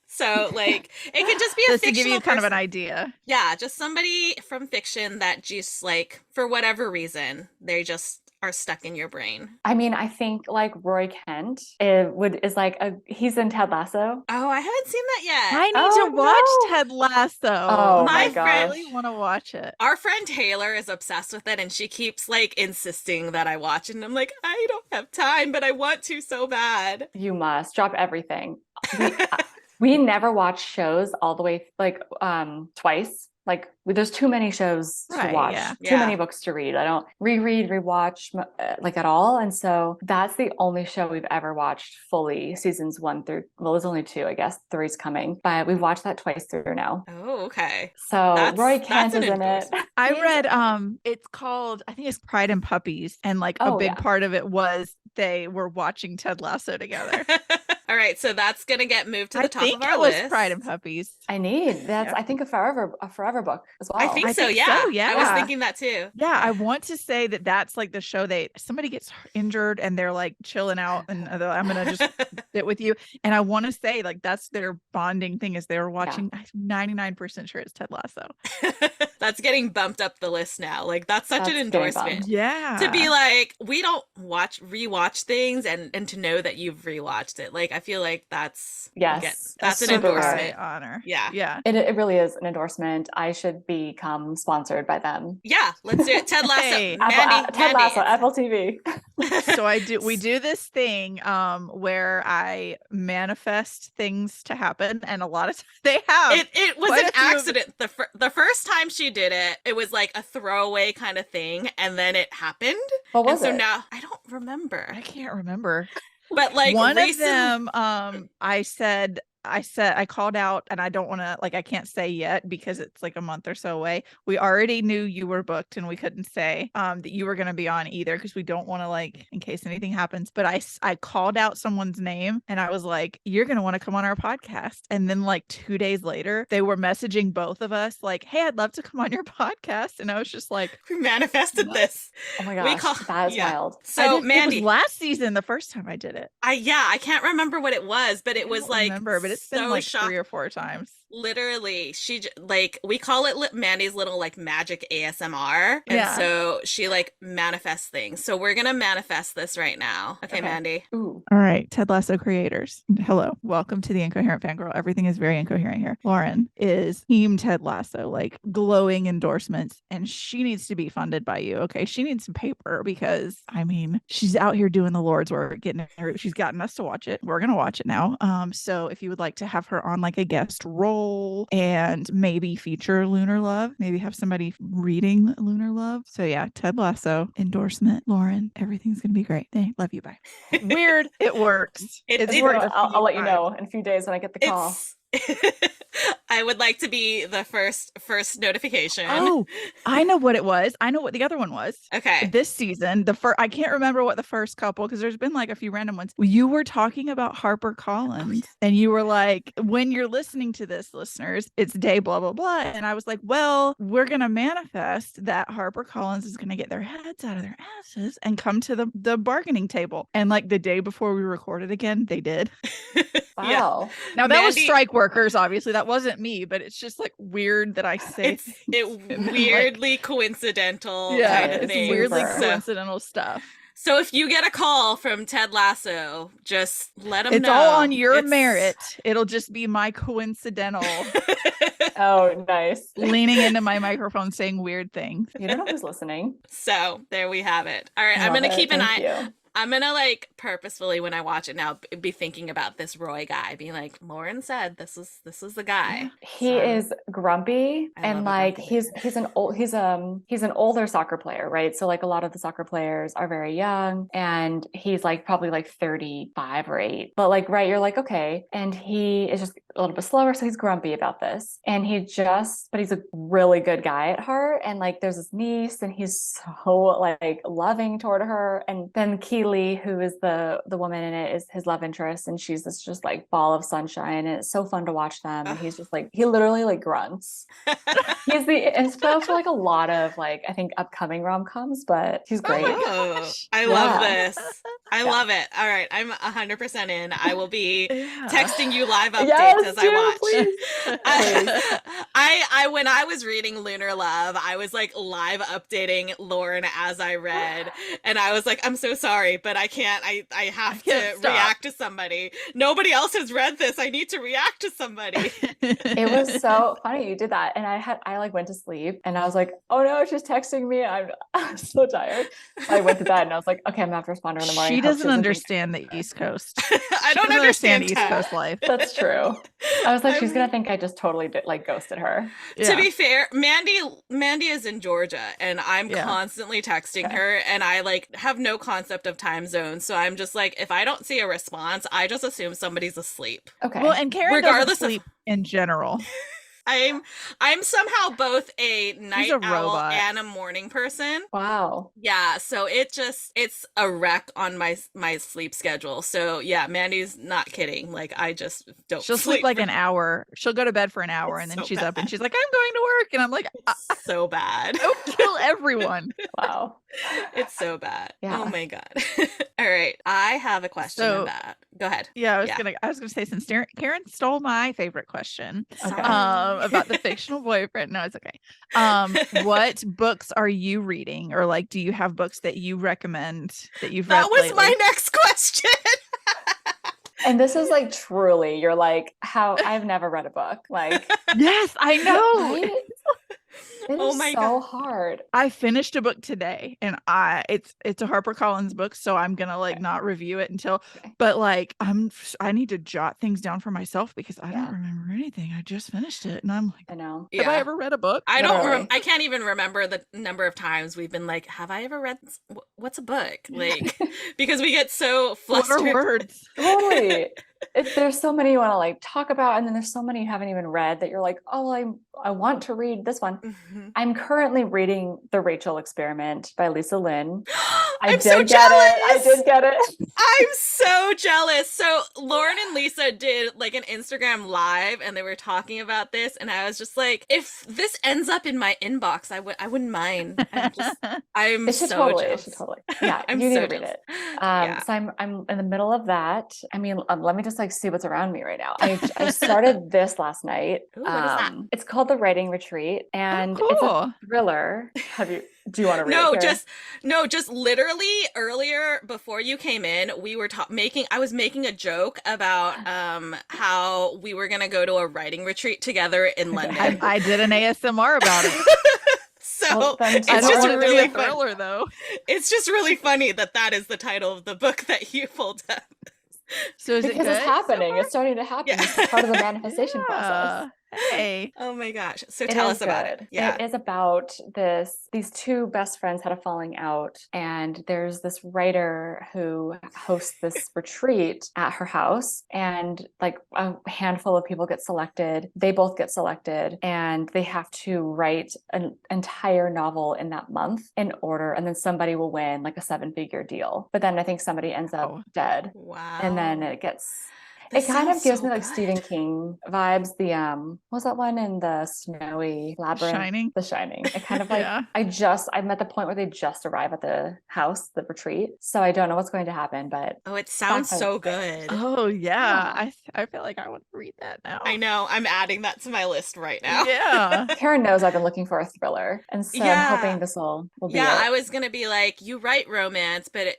So like it could just be a Just to fictional give you kind of an person. idea. Yeah, just somebody from fiction that just like for whatever reason they just are stuck in your brain. I mean, I think like Roy Kent is like he's in Ted Lasso. Oh, I haven't seen that yet. I need Oh, to watch no. Ted Lasso. Oh My my friend- gosh. I really want to watch it. Our friend Taylor is obsessed with it and she keeps like insisting that I watch it and I'm like, I don't have time, but I want to so bad. You must drop everything. We never watch shows all the way like twice. Like there's too many shows to Right, watch, yeah. too Yeah. many books to read. I don't reread, rewatch like at all. And so that's the only show we've ever watched fully. Seasons 1 through, well, there's only 2, I guess. 3's coming, but we've watched that twice through now. Oh, okay. So That's- Roy that's Kent an is in it. endorsement. I He's- read it's called, I think it's Pride and Puppies, and like a Oh, big yeah. part of it was they were watching Ted Lasso together. All right, so that's gonna get moved to the I top think of our it was list. Pride and Puppies. I need that's Yeah. I think a forever book as well. I think I so. think Yeah. so, I was yeah. thinking that too. Yeah, I want to say that that's like the show somebody gets injured and they're like chilling out and they're like, I'm gonna just sit with you. And I want to say like that's their bonding thing is they're watching. I'm 99% sure it's Ted Lasso. That's getting bumped up the list now. Like that's such That's an getting endorsement. bumped. To Yeah, be like, we don't rewatch things and to know that you've rewatched it. Like I feel like that's Yes, that's an super endorsement. rare. honor. Yeah. Yeah. It really is an endorsement. I should become sponsored by them. Yeah, let's do it. Ted Lasso. Hey. Mandy, Ted Mandy. Lasso, Apple TV. So we do this thing where I manifest things to happen, and a lot of times they have. It was Quite an a few of- accident. The first time she did it, it was like a throwaway kind of thing, and then it happened. What was and so it? now I don't remember. I can't remember. But like One of recent- them, I called out, and I don't want to, like, I can't say yet because it's like a month or so away. We already knew you were booked, and we couldn't say that you were going to be on either because we don't want to, like, in case anything happens. But I called out someone's name, and I was like, "You're going to want to come on our podcast." And then, like 2 days later, they were messaging both of us, like, "Hey, I'd love to come on your podcast." And I was just like, we manifested What? this. Oh my we gosh, call- that is yeah. wild. So it Mandy, was last season, the first time I did it. I can't remember what it was, but it I was don't like remember, but it's been so like shock- 3 or 4 times. Literally, like we call it Mandy's little like magic ASMR, and Yeah. so she like manifests things. So we're gonna manifest this right now. Okay, Okay. Mandy. Ooh. All right, Ted Lasso creators. Hello. Welcome to the Incoherent Fangirl. Everything is very incoherent here. Lauren is team Ted Lasso, like glowing endorsements, and she needs to be funded by you. Okay. She needs some paper because I mean, she's out here doing the Lord's work, she's gotten us to watch it. We're gonna watch it now. So if you would like to have her on like a guest role and maybe feature Lunar Love, maybe have somebody reading Lunar Love. So yeah, Ted Lasso endorsement. Lauren, everything's gonna be great. Hey, love you. Bye. Weird. It works. It's It worked works. a I'll few let you times. know in a few days when I get the call. It's I would like to be the first notification. Oh, I know what it was. I know what the other one was. Okay. This season, I can't remember what the first couple, because there's been like a few random ones. You were talking about Harper Collins, and you were like, when you're listening to this, listeners, it's day blah blah blah. And I was like, well, we're gonna manifest that Harper Collins is gonna get their heads out of their asses and come to the bargaining table. And like the day before we recorded again, they did. Yeah. Wow. Now that was Mandy- strike workers, obviously. That wasn't me, but it's just like weird that I say It's and then, like- weirdly coincidental yeah, kind of it's thing. weirdly Super. coincidental stuff. So if you get a call from Ted Lasso, just let him It's know. all on your It's- merit. It'll just be my coincidental Oh, nice. leaning into my microphone saying weird things. You don't know who's listening. So there we have it. All right, I I'm love gonna it. keep an Thank eye. you. I'm gonna like purposefully when I watch it now be thinking about this Roy guy, being like, Lauren said this is the guy. He is grumpy I and love a like grumpy he's an older soccer player, right? So like a lot of the soccer players are very young and he's like probably like 35 or 8. But like right, you're like, okay. And he is just a little bit slower, so he's grumpy about this. And but he's a really good guy at heart. And like there's his niece and he's so like loving toward her. And then Keely, who is the woman in it, is his love interest, and she's this just like ball of sunshine. And it's so fun to watch them. And he's just like he literally like grunts. He's the inspo for like a lot of like I think upcoming rom-coms, but he's great. I love this. I love it. All right, I'm 100% in. I will be texting you live updates as I watch. Please. I when I was reading Lunar Love, I was like live updating Lauren as I read, and I was like, I'm so sorry, but I can't. I have to react to somebody. Nobody else has read this. I need to react to somebody. It was so funny you did that, and I like went to sleep, and I was like, oh no, she's texting me. I'm so tired. I went to bed, and I was like, okay, I'm gonna have to respond to her in the morning. She doesn't understand the East Coast. I don't understand East Coast life. That's true. I was like, she's gonna think I just totally ghosted her. To be fair, Mandy is in Georgia, and I'm constantly texting her, and I like have no concept of time zones, so I'm just like, if I don't see a response, I just assume somebody's asleep. Okay. Well, and Karin doesn't sleep in general. I'm somehow both a night owl robot and a morning person. Wow. Yeah, so it's a wreck on my sleep schedule. So yeah, Mandy's not kidding. Like I just don't. She'll sleep like an hour. She'll go to bed for an hour, and then she's up and she's like, I'm going to work, and I'm like, so bad. Don't kill everyone. Wow. It's so bad. Yeah. Oh my God. All right, I have a question on that. Go ahead. Yeah, I was gonna say, since Karin stole my favorite question, Okay. About the fictional boyfriend. No, it's okay. What books are you reading, or like, do you have books that you recommend that you've read? That was lately? my next question. And this is like truly, you're like, how I've never read a book. Like, yes, I know. Right? It is so hard. I finished a book today, and it's a HarperCollins book, so I'm gonna like not review it until. But like I need to jot things down for myself because I don't remember anything. I just finished it, and I'm like, I know. Have I ever read a book? I don't. I can't even remember the number of times we've been like, have I ever read? What's a book? Like, because we get so flustered. What are words? Totally. There's so many you want to like talk about, and then there's so many you haven't even read that you're like, oh, I want to read this one. Mm-hmm. I'm currently reading The Rachel Experiment by Lisa Lynn. I did get it. I'm so jealous. So Lauren and Lisa did like an Instagram live, and they were talking about this, and I was just like, if this ends up in my inbox, I wouldn't mind. I'm it should so totally, jealous. It should totally. Yeah, I'm you need so to read jealous. it. So I'm in the middle of that. I mean, let me just like see what's around me right now. I started this last night. Ooh, what is that? It's called The Writing Retreat, and it's a thriller. Do you want to read it? Just literally earlier before you came in, we were I was making a joke about how we were gonna go to a writing retreat together in London. I did an ASMR about it. So it's just really thriller, though. It's just really funny that is the title of the book that you pulled up. So is because it good it's happening. It's starting to happen. Yeah. It's part of the manifestation process. Hey. Oh my gosh. So tell us about it. Yeah. It is about these two best friends had a falling out, and there's this writer who hosts this retreat at her house, and like a handful of people get selected. They both get selected, and they have to write an entire novel in that month in order, and then somebody will win like a 7-figure deal. But then I think somebody ends up dead. Wow. And then it kind of gives me like Stephen King vibes. The what was that one in the snowy labyrinth? Shining. The Shining. It kind of like I'm at the point where they just arrive at the house, the retreat. So I don't know what's going to happen, but it sounds so good. Oh yeah. I feel like I want to read that now. I know. I'm adding that to my list right now. Yeah. Karin knows I've been looking for a thriller, and so I'm hoping this will be it. I was gonna be like, you write romance, but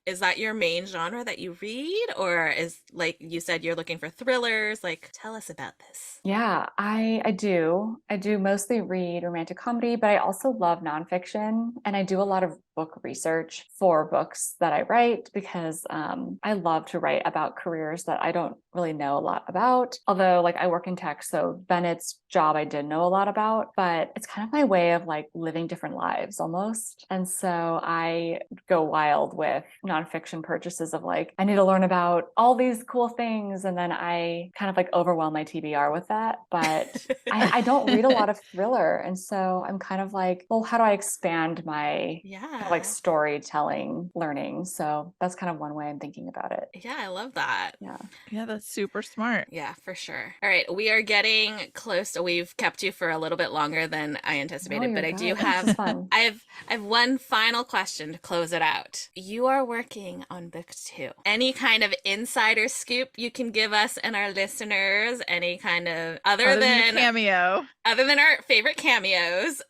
is that your main genre that you read, or is like you said you're looking for thrillers? Like, tell us about this. Yeah, I do mostly read romantic comedy, but I also love nonfiction, and I do a lot of book research for books that I write because I love to write about careers that I don't really know a lot about. Although like I work in tech, so Bennett's job I did know a lot about, but it's kind of my way of like living different lives almost. And so I go wild with nonfiction purchases of like, I need to learn about all these cool things. And then I kind of like overwhelm my TBR with that. But I don't read a lot of thriller. And so I'm kind of like, well, how do I expand my kind of like storytelling learning? So that's kind of one way I'm thinking about it. Yeah, I love that. Yeah, that's super smart. Yeah, for sure. All right, we are getting close. We've kept you for a little bit longer than I anticipated, but I do have fun. I have one final question to close it out. You are working on book 2. Any kind of insider scoop you can give us and our listeners? Any kind of other than the cameo, other than our favorite cameos?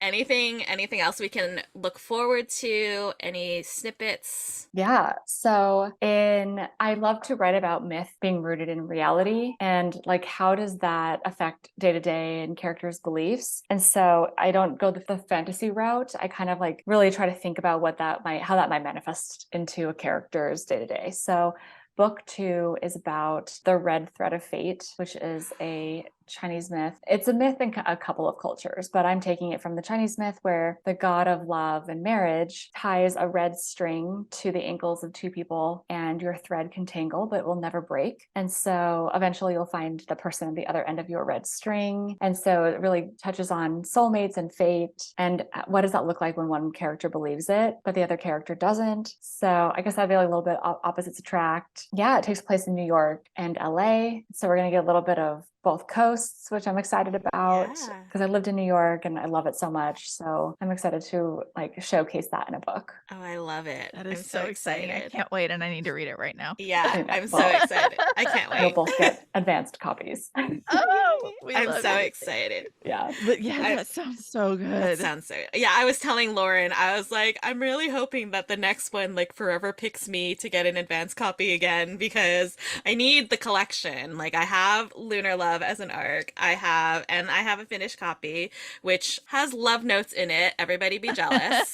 Anything else we can look forward to? Any snippets? Yeah. So I love to write about myth being rooted in reality and like how does that affect day to day and characters' beliefs. And so I don't go the fantasy route. I kind of like really try to think about how that might manifest into a character's day to day. So book 2 is about the red thread of fate, which is a Chinese myth. It's a myth in a couple of cultures, but I'm taking it from the Chinese myth where the god of love and marriage ties a red string to the ankles of two people and your thread can tangle, but it will never break. And so eventually you'll find the person at the other end of your red string. And so it really touches on soulmates and fate and what does that look like when one character believes it, but the other character doesn't. So I guess that'd be like a little bit opposites attract. Yeah, it takes place in New York and LA. So we're going to get a little bit of both coasts, which I'm excited about because I lived in New York and I love it so much. So I'm excited to like showcase that in a book. Oh, I love it. That is I'm so exciting. I can't wait and I need to read it right now. Yeah, I'm so excited. I can't wait. We'll both get advanced copies. Oh, I'm so excited. Yeah. But yeah, that sounds so good. That sounds so good. Yeah, I was telling Lauren, I was like, I'm really hoping that the next one like forever picks me to get an advanced copy again because I need the collection. Like I have Lunar Love as an arc. I have a finished copy which has love notes in it. Everybody be jealous.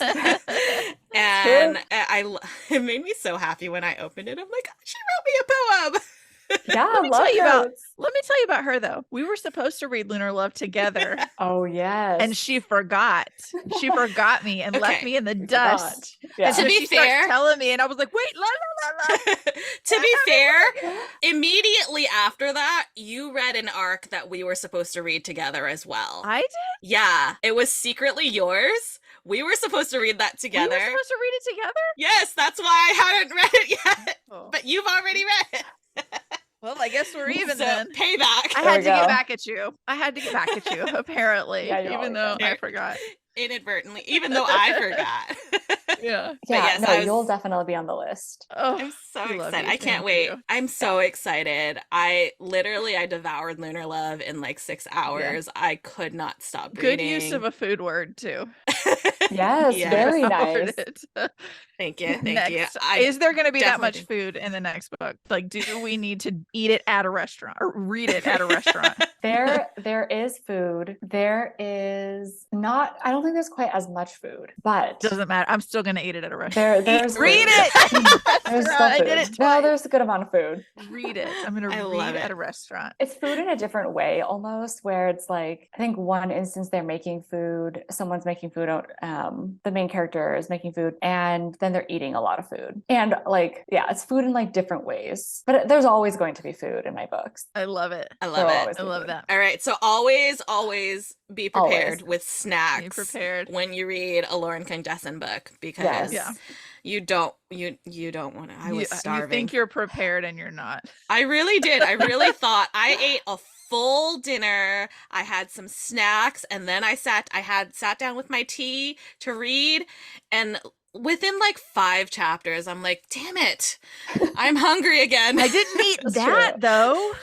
And it made me so happy when I opened it. I'm like, she wrote me a poem. Yeah, let me tell you about her though. We were supposed to read Lunar Love together. Oh yes. And she forgot. She forgot me and left me in the dust. Yeah. And so to be she fair, starts telling me and I was like, wait, la. To be fair, immediately after that, you read an arc that we were supposed to read together as well. I did? Yeah, it was secretly yours. We were supposed to read that together. We were supposed to read it together? Yes, that's why I hadn't read it yet. Oh. But you've already read it. Well, I guess we're even so, then. Payback. I had to get back at you. Apparently, even though I forgot. Inadvertently, even though I forgot. Yeah. Yes, you'll definitely be on the list. Oh, I'm so excited. I can't wait. I'm so excited. I devoured Lunar Love in like 6 hours. Yeah. I could not stop reading. Good use of a food word too. Yes, very nice. Thank you. Is there going to be that much food in the next book? Like, do we need to eat it at a restaurant or read it at a restaurant? There is food. There is not. I don't think there's quite as much food, but doesn't matter. I'm still going to eat it at a restaurant. There's read it. There's still food. I did it twice. No, there's a good amount of food. Read it. I'm going to read it at a restaurant. It's food in a different way, almost, where it's like I think one instance they're making food. Someone's making food. The main character is making food, and then they're eating a lot of food. And like, yeah, it's food in like different ways. But there's always going to be food in my books. I love it. I love that. All right, so always be prepared with snacks. Be prepared when you read a Lauren Kangdessen book because you don't want to. I was starving. You think you're prepared and you're not. I really did. I really thought I ate a full dinner. I had some snacks and then I sat down with my tea to read, and within like 5 chapters, I'm like, damn it, I'm hungry again. I didn't eat that though.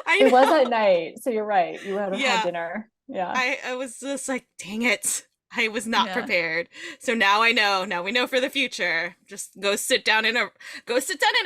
It was at night, so you're right. You had had dinner. Yeah. I was just like, dang it, I was not Yeah. prepared. So now I know. Now we know for the future. Just go sit down in a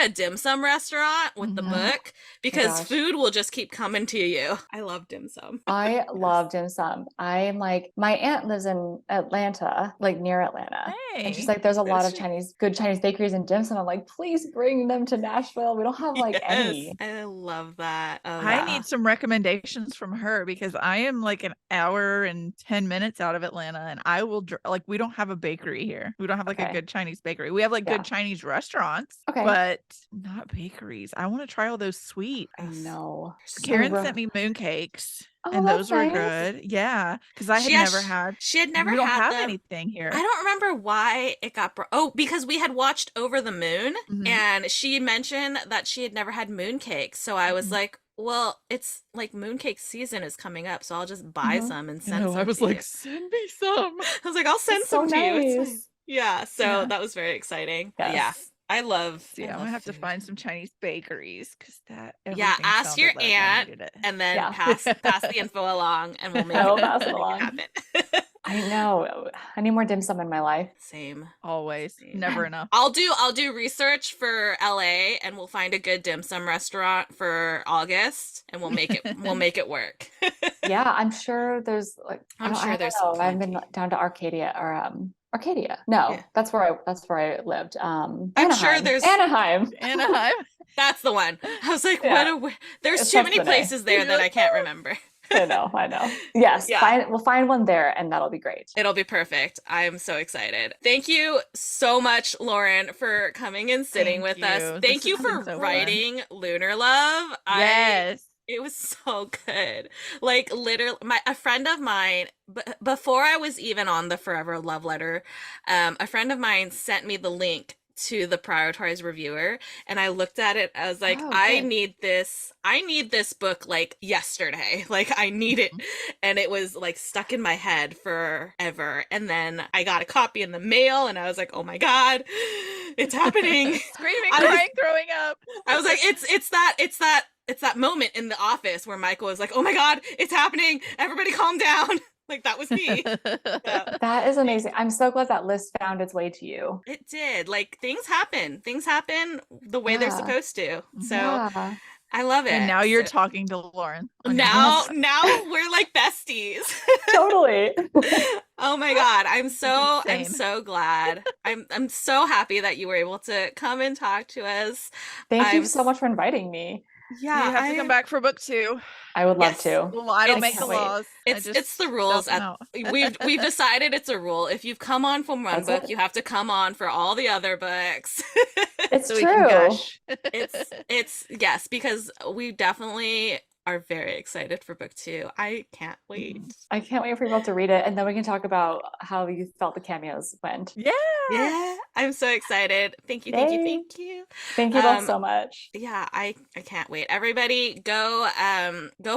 dim sum restaurant with the Mhm. book, because gosh. food will just keep coming to you. I love dim sum. I love dim sum. I'm like, my aunt lives in Atlanta, like near Atlanta. And she's Hey. like, there's a lot Does of she? good Chinese bakeries and dim sum. I'm like, please bring them to Nashville. We don't have like Yes, any. I love that. Oh I yeah. need some recommendations from her because I am like an hour and 10 minutes out of Atlanta, and I will like, we don't have a bakery here. We don't have like a Okay. good Chinese bakery. We have like Yeah. good Chinese restaurants, Okay. but not bakeries. I want to try all those sweets. I know. Karen So sent me mooncakes, Oh, and that's those were nice. good. Yeah, because I had She never had. She had never We don't had have them. anything here. I don't remember why it got because we had watched Over the Moon, Mhm. and she mentioned that she had never had mooncakes. So I was Mhm. like, well, it's like mooncake season is coming up, so I'll just buy Mhm. some and send No, some I was to like, you. send me some. I was like, I'll send That's so some to you. It's fine. nice. Yeah, so Yeah. that was very exciting. Yeah. Yes. I love See, I'm love gonna have to food. find some Chinese bakeries because that Yeah, everything ask your sounded like I aunt needed it. and then Yeah. pass the info along, and we'll make I will it pass it make it along. happen. I know. I need more dim sum in my life. Same. Always, Same. never enough. I'll do research for LA, and we'll find a good dim sum restaurant for August, and we'll make it work. Yeah, I'm sure there's like I'm I sure don't there's know. I haven't been plenty. down to Arcadia or Arcadia. No, Yeah. that's where I lived. I'm Anaheim. sure there's Anaheim. Anaheim. That's the one. I was like, Yeah. there's It's too many Hudson, eh? places there that I can't remember. I know. Yes, Yeah. we'll find one there, and that'll be great. It'll be perfect. I'm so excited. Thank you so much, Lauren, for coming and sitting Thank with us. you. Thank This you has for been so fun. writing Lunar Love. Yes. It was so good. Like literally, a friend of mine, before I was even on the Forever Love Letter, a friend of mine sent me the link to the Prioritized Reviewer, and I looked at it. I was like, Oh, I good. need this book like yesterday. Like I need it, and it was like stuck in my head forever. And then I got a copy in the mail, and I was like, oh my god, it's happening. Screaming, I was- crying, throwing up. I was like, it's that moment in the office where Michael was like, oh my god, it's happening, everybody calm down. Like that was me. Yeah. That is amazing. I'm so glad that list found its way to you. It did. Like things happen the way they're Yeah. supposed to. So Yeah. I love it. And now you're So- talking to Lauren. on your now podcast. we're like besties. Totally. Oh my god, I'm insane. so glad. I'm so happy that you were able to come and talk to us. Thank you I'm so much for inviting me. Yeah, you have to come back for book 2. I would love Yes. to. Well, I don't It's- make the can't wait. laws. I It's just the rules. spell them out. We've decided it's a rule. If you've come on from one That's book, it. you have to come on for all the other books. It's So we can true. gush. It's yes, because we definitely are very excited for book 2. I can't wait. I can't wait for you both to read it, and then we can talk about how you felt the cameos went. Yeah. Yeah, I'm so excited. Thank you. Yay. Thank you. Thank you both Um, so much. Yeah, I can't wait. Everybody go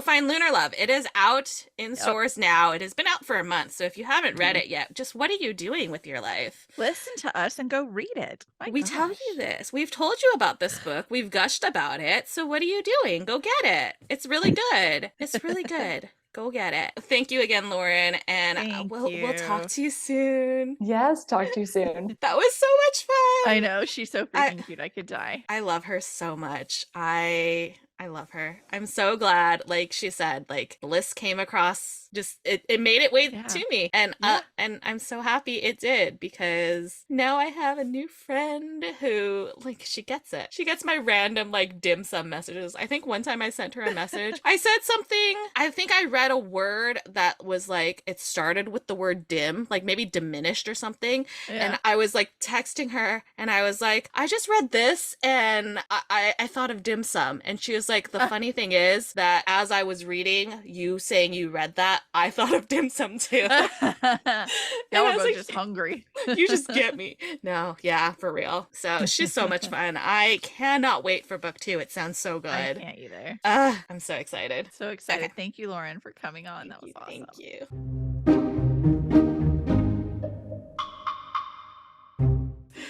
find Lunar Love. It is out in stores now. It has been out for a month. So if you haven't read it yet, just what are you doing with your life? Listen to us and go read it. My We tell gosh. you this. We've told you about this book. We've gushed about it. So what are you doing? Go get it. It's really good. It's really good. Go get it. Thank you again, Lauren, and Thank we'll talk you. to you soon. Yes, talk to you soon. That was so much fun. I know. She's so freaking cute. I could die. I love her so much. I love her. I'm so glad, like she said, like Bliss came across, just it made it way Yeah. to me. And and I'm so happy it did, because now I have a new friend who, like, she gets it. She gets my random like dim sum messages. I think one time I sent her a message. I said something, I think I read a word that was like, it started with the word dim, like maybe diminished or something. And I was like texting her, and I was like, I just read this, and I thought of dim sum. And she was like, the funny thing is that as I was reading you saying you read that, I thought of dim sum too. Y'all I were was both like, just hungry. You just get me. No, yeah, for real. So she's so much fun. I cannot wait for book 2. It sounds so I good. can't either. I'm so excited. So excited. Okay. Thank you, Lauren, for coming on. That was awesome. Thank you.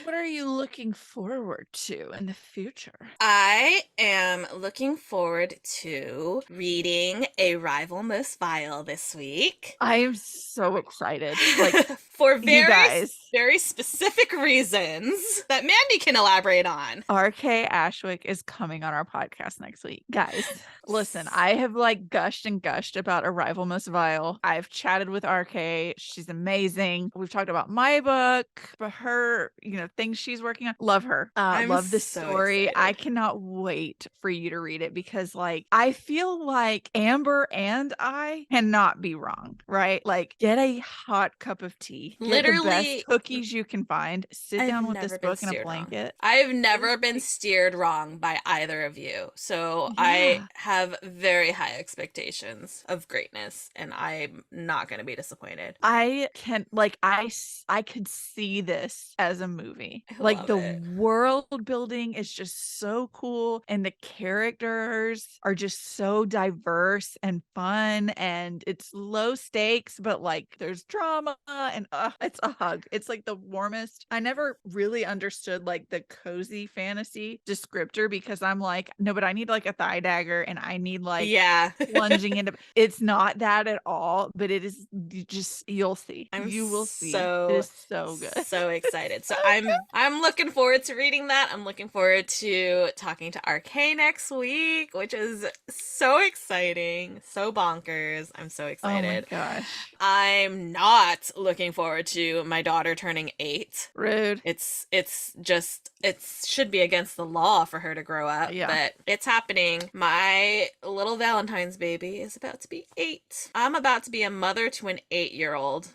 What are are you looking forward to in the future? I am looking forward to reading A Rival Most Vile this week. I am so excited. Like, for you guys, very specific reasons that Mandy can elaborate on. RK Ashwick is coming on our podcast next week. Guys, listen, I have like gushed and gushed about Arrival Most Vile. I've chatted with RK. She's amazing. We've talked about my book, but her, things she's working on. Love her. I'm Love the so story. excited. I cannot wait for you to read it because like I feel like Amber and I cannot be wrong, right? Like get a hot cup of tea. Get the best cookies you can find. Sit down with this book and a blanket. I've never been steered wrong by either of you. So I have very high expectations of greatness and I'm not going to be disappointed. I could see this as a movie. Like the world building is just so cool and the characters are just so diverse and fun and it's low stakes, but like there's drama and it's a hug. It's like the warmest. I never really understood like the cozy fantasy descriptor because I'm like, no, but I need like a thigh dagger and I need like plunging into. It's not that at all, but it is just you'll see. You will see. It is so good. So excited. So I'm looking forward to reading that. I'm looking forward to talking to RK next week, which is so exciting. So bonkers. I'm so excited. Oh my gosh. I'm not looking forward to my daughter turning 8. Rude. It should be against the law for her to grow up, but it's happening. My little Valentine's baby is about to be 8. I'm about to be a mother to an 8-year-old.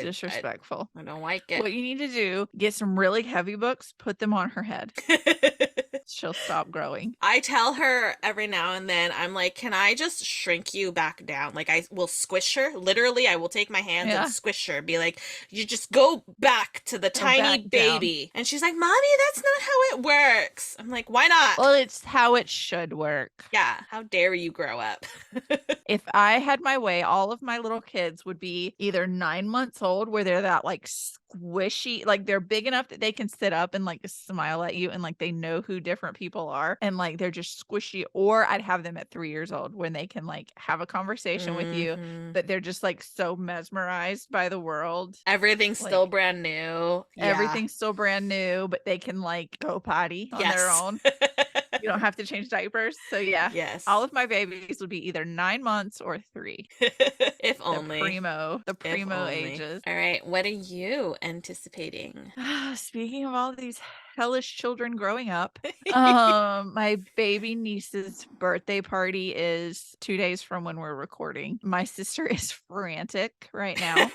Disrespectful. I don't like it. What you need to do, get some really heavy books, put them on her head. She'll stop growing. I tell her every now and then, I'm like, can I just shrink you back down? Like I will squish her. Literally, I will take my hands and squish her. Be like, you just go back to the tiny baby. And she's like, Mommy, that's not how it works. I'm like, why not? Well, it's how it should work. Yeah. How dare you grow up? If I had my way, all of my little kids would be either 9 months old where they're that like squishy, like they're big enough that they can sit up and like smile at you and like they know who different people are and like they're just squishy, or I'd have them at 3 years old when they can like have a conversation with you, but they're just like so mesmerized by the world. Everything's like, still brand new. Everything's still brand new, but they can like go potty on their own. You don't have to change diapers. So yes, all of my babies would be either 9 months or 3. If only. The primo ages. All right, what are you anticipating? Speaking of all these hellish children growing up, my baby niece's birthday party is 2 days from when we're recording. My sister is frantic right now.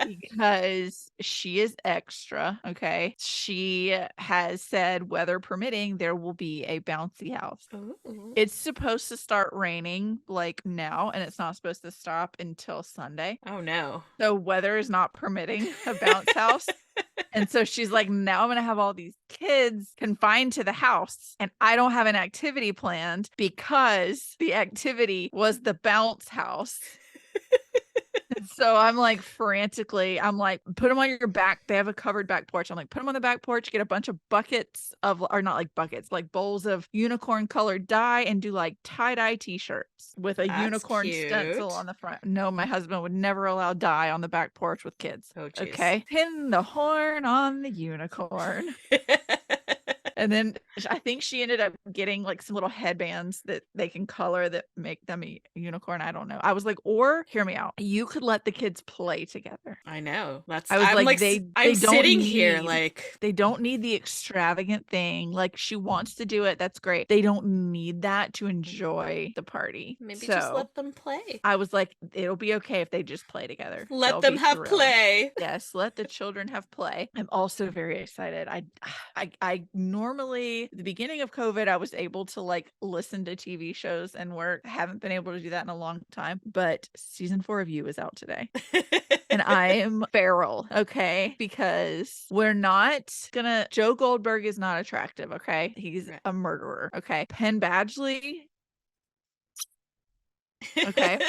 Because she is extra, okay? She has said, weather permitting, there will be a bouncy house. Ooh. It's supposed to start raining like now, and it's not supposed to stop until Sunday. Oh no. So weather is not permitting a bounce house. And so she's like, now I'm going to have all these kids confined to the house and I don't have an activity planned because the activity was the bounce house. So I'm like frantically, I'm like, put them on your back. They have a covered back porch. I'm like, put them on the back porch, get a bunch of buckets of, or not like buckets, like bowls of unicorn colored dye and do like tie-dye t-shirts with a unicorn stencil on the front. No, my husband would never allow dye on the back porch with kids. Oh, geez. Okay. Pin the horn on the unicorn. And then I think she ended up getting like some little headbands that they can color that make them a unicorn. I don't know. I was like, or hear me out. You could let the kids play together. I know. I'm sitting here like they don't need the extravagant thing. Like she wants to do it. That's great. They don't need that to enjoy the party. Maybe just let them play. I was like, it'll be okay if they just play together. Let them have play. Yes, let the children have play. I'm also very excited. I normally at the beginning of COVID, I was able to like listen to TV shows and work. I haven't been able to do that in a long time, but season 4 of You is out today. And I am feral, okay? Because we're not gonna, Joe Goldberg is not attractive, okay? He's a murderer, okay? Penn Badgley Okay.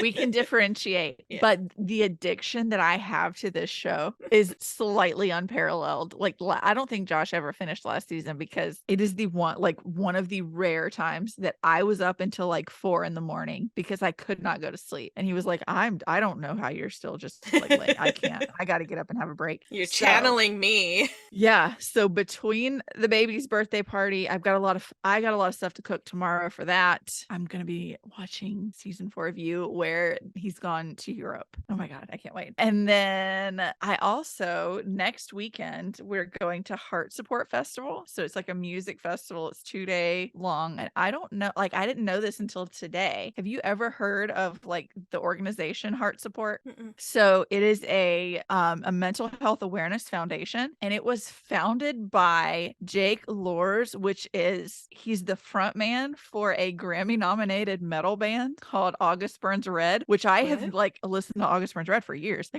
We can differentiate, Yeah. but the addiction that I have to this show is slightly unparalleled. Like, I don't think Josh ever finished last season because it is one of the rare times that I was up until like 4 a.m. because I could not go to sleep. And he was like, I don't know how you're still just like late. I can't. I got to get up and have a break. You're So, channeling me. yeah. So between the baby's birthday party, I got a lot of stuff to cook tomorrow for that. I'm gonna be watching season 4 of You where he's gone to Europe. Oh my God, I can't wait. And then I also next weekend we're going to Heart Support Festival. So it's like a music festival. It's 2-day long. And I don't know, like I didn't know this until today. Have you ever heard of like the organization Heart Support? Mm-mm. So it is a mental health awareness foundation, and it was founded by Jake Lors, he's the front man for a Grammy nominated metal band called August Burns Red, which I have What? like listened to August Burns Red for years.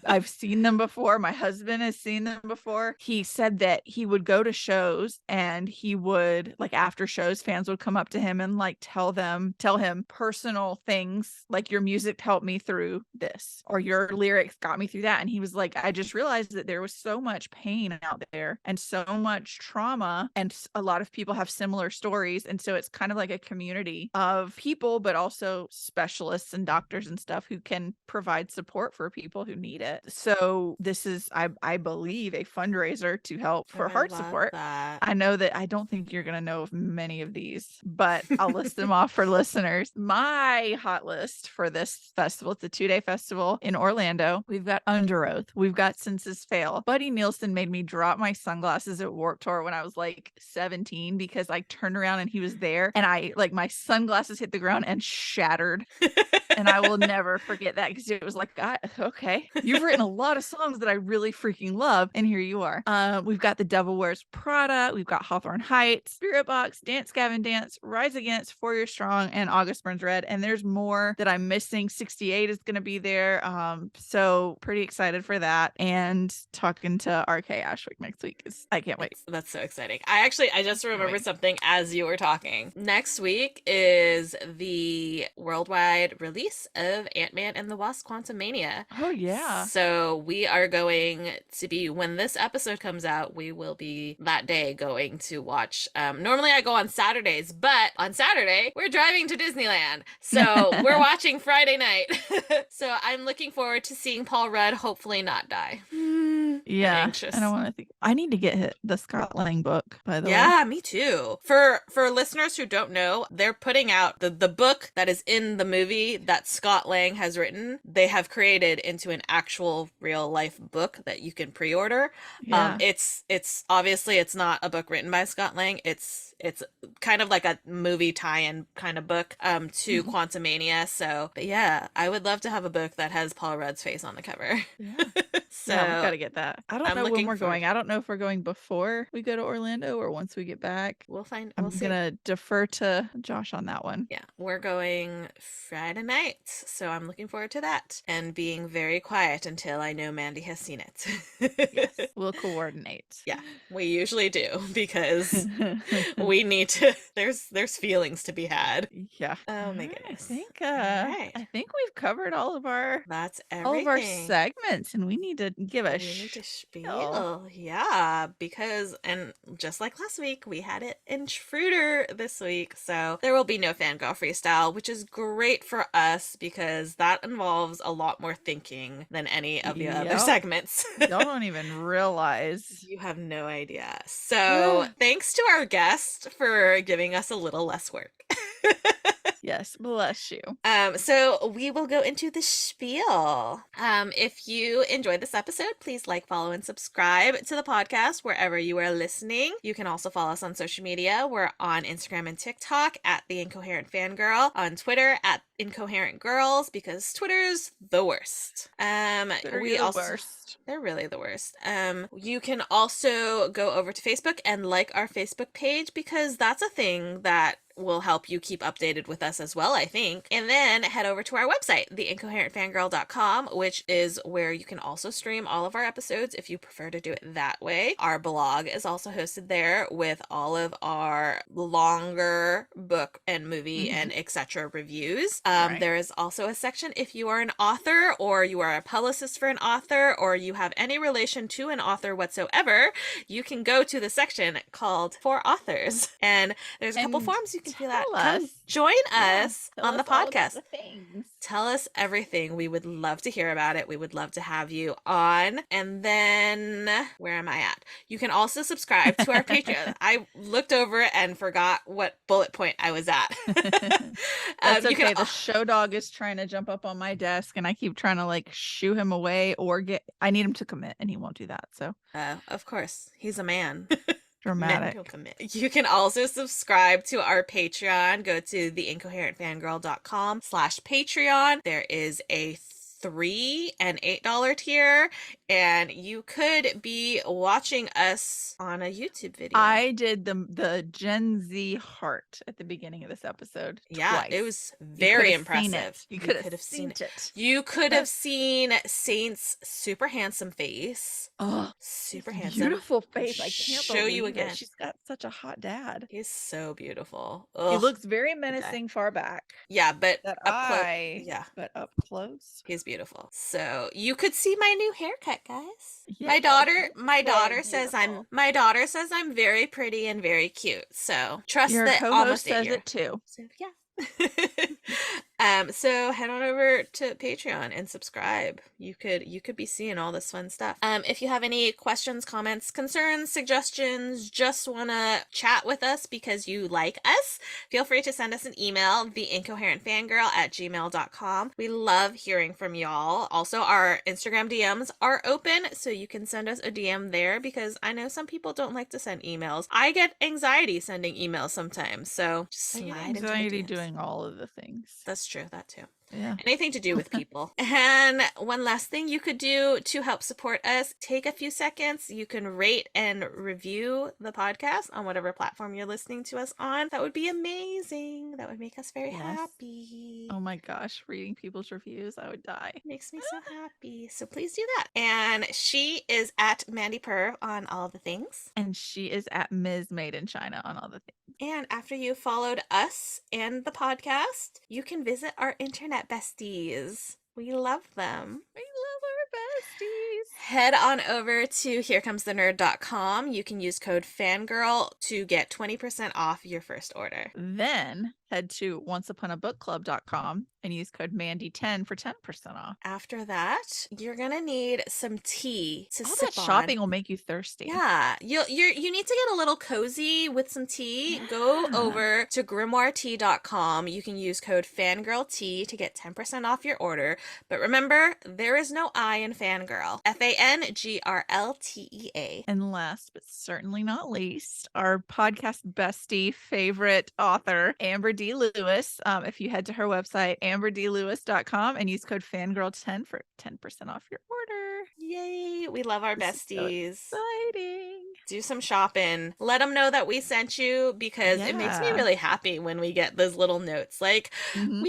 I've seen them before. My husband has seen them before. He said that he would go to shows and he would like after shows, fans would come up to him and like tell him personal things like your music helped me through this or your lyrics got me through that. And he was like, I just realized that there was so much pain out there and so much trauma. And a lot of people have similar stories. And so it's kind of like a community of people, but also specialists and doctors and stuff who can provide support for people who need it. So this is, I believe, a fundraiser to help for I heart love support. that. I know that I don't think you're going to know of many of these, but I'll list them off for listeners. My hot list for this festival, it's a 2-day festival in Orlando. We've got Under Oath. We've got Senses Fail. Buddy Nielsen made me drop my sunglasses at Warped Tour when I was like 17 because I turned around and he was there and my sunglasses hit the ground and shattered. And I will never forget that because it was like, okay, you've written a lot of songs that I really freaking love. And here you are. We've got The Devil Wears Prada. We've got Hawthorne Heights, Spirit Box, Dance Gavin Dance, Rise Against, 4 Year Strong, and August Burns Red. And there's more that I'm missing. 68 is going to be there. So pretty excited for that. And talking to RK Ashwick next week I can't wait. That's so exciting. I just remembered something as you were talking. Next week is the worldwide release of Ant-Man and the Wasp: Quantumania. Oh yeah. So we are going to be, when this episode comes out, we will be that day going to watch. Normally I go on Saturdays, but on Saturday we're driving to Disneyland. So we're watching Friday night. So I'm looking forward to seeing Paul Rudd hopefully not die. Yeah. I'm anxious. I don't want to think. I need to get the Scott Lang book, by the way. Yeah, me too. For listeners who don't know, they're putting out the book that is in the movie that Scott Lang has written. They have created into an actual real life book that you can pre-order. Yeah. It's obviously it's not a book written by Scott Lang. It's kind of like a movie tie-in kind of book to Quantumania. So, but yeah, I would love to have a book that has Paul Rudd's face on the cover. Yeah. So Yeah, we've got to get that. I don't I'm know when looking we're forward- going. I don't know if we're going before we go to Orlando or once we get back. we'll I'm see. gonna defer to Josh on that one. Yeah, we're going Friday night, so I'm looking forward to that and being very quiet until I know Mandy has seen it. Yes, we'll coordinate. Yeah, we usually do because we need to. There's feelings to be had. Yeah. Oh my Alright, goodness. I think we've covered all of our That's all of our everything. segments, and we need to give a We need to spiel. Yeah, because, and just like last week, we had it in Schroeder this week. So there will be no fangirl freestyle, which is great for us because that involves a lot more thinking than any of the other Yep. segments. Y'all don't even realize. You have no idea. So thanks to our guest for giving us a little less work. Yes, bless you. So we will go into the spiel. If you enjoyed this episode, please like, follow, and subscribe to the podcast wherever you are listening. You can also follow us on social media. We're on Instagram and TikTok at The Incoherent Fangirl, on Twitter at Incoherent Girls, because Twitter's the worst. Worst. They're really the worst. You can also go over to Facebook and like our Facebook page because that's a thing that will help you keep updated with us as well, I think. And then head over to our website, theincoherentfangirl.com, which is where you can also stream all of our episodes if you prefer to do it that way. Our blog is also hosted there with all of our longer book and movie and etc. reviews. Right. There is also a section if you are an author or you are a publicist for an author or you have any relation to an author whatsoever, you can go to the section called For Authors. And there's a couple And forms you can fill out. tell Come us. join Yeah, us tell on the us all about podcast. the things. Tell us everything. We would love to hear about it. We would love to have you on. And then, where am I at? You can also subscribe to our Patreon. I looked over it and forgot what bullet point I was at. That's You okay. can The show dog is trying to jump up on my desk, and I keep trying to like shoo him away or I need him to commit, and he won't do that. So of course, he's a man. dramatic. Commit. You can also subscribe to our Patreon. Go to theincoherentfangirl.com/Patreon. There is a $3 and $8 tier, and you could be watching us on a YouTube video. I did the Gen Z heart at the beginning of this episode. Yeah, twice. it was You could very have seen impressive. it. You could have seen it. You could have seen Saint's super handsome face. Oh, Super his handsome. beautiful face. I can't Show you believe it. again. She's got such a hot dad. He's so beautiful. He Ugh. looks very menacing far back. Yeah, but That up close. eye. Yeah. But up close. He's beautiful. So you could see my new haircut, guys. Yes, my daughter very says beautiful. my daughter says I'm very pretty and very cute. So trust Your that co-host almost says 8 year. it too. So yeah. So head on over to Patreon and subscribe. You could be seeing all this fun stuff. If you have any questions, comments, concerns, suggestions, just want to chat with us because you like us, feel free to send us an email, theincoherentfangirl@gmail.com. We love hearing from y'all. Also, our Instagram DMs are open, so you can send us a DM there because I know some people don't like to send emails. I get anxiety sending emails sometimes, so just I get slide into the anxiety DMs. doing all of the things. That's true, that too. Yeah. Anything to do with people. And one last thing you could do to help support us, take a few seconds. You can rate and review the podcast on whatever platform you're listening to us on. That would be amazing. That would make us very Yes. happy. Oh my gosh, reading people's reviews, I would die. Makes me so happy. So please do that. And she is at Mandy Purr on all the things. And she is at Ms. Made in China on all the things. And after you followed us and the podcast, you can visit our internet besties. We love them. We love our besties. Head on over to herecomesthenerd.com. You can use code FANGIRL to get 20% off your first order. Then head to onceuponabookclub.com and use code Mandy10 for 10% off. After that, you're gonna need some tea to All sip that on. shopping will make you thirsty. Yeah, you need to get a little cozy with some tea. Go Yeah. over to grimoiretea.com. You can use code FANGIRLT to get 10% off your order. But remember, there is no I in fangirl. FANGRLTEA. And last but certainly not least, our podcast bestie favorite author, Amber D. Lewis. If you head to her website, amberdlewis.com, and use code FANGIRL10 for 10% off your order. Yay, we love our This is so besties. Exciting. Do some shopping. Let them know that we sent you because it makes me Yeah. really happy when we get those little notes. Like Mhm.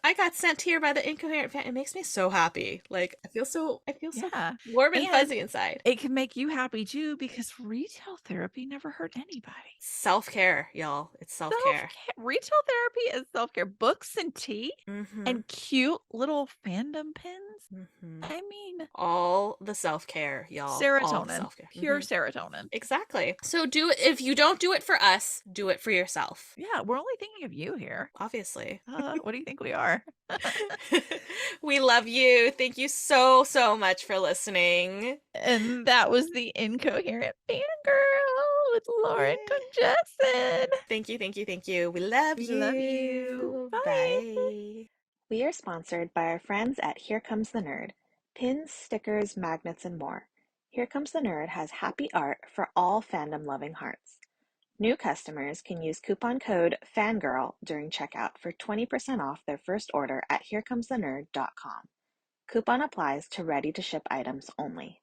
I got sent here by the Incoherent fan. It makes me so happy. Like I feel so Yeah. warm and And fuzzy inside. it can make you happy too because retail therapy never hurt anybody. Self-care, y'all. It's self-care. Retail therapy is self-care. Books and tea Mm-hmm. and cute little fandom pins. Mm-hmm. I mean, All the self-care, y'all. All the serotonin. self-care. Pure Mhm. serotonin. Exactly. So do it. If you don't do it for us, do it for yourself. Yeah, we're only thinking of you here. Obviously. What do you think we are? We love you. Thank you so, so much for listening. And that was the Incoherent Fangirl with Lauren Conjesson. Thank you, thank you, thank you. We love We you. love you. Bye. Bye. We are sponsored by our friends at Here Comes the Nerd. Pins, stickers, magnets, and more. Here Comes the Nerd has happy art for all fandom-loving hearts. New customers can use coupon code FANGIRL during checkout for 20% off their first order at herecomesthenerd.com. Coupon applies to ready-to-ship items only.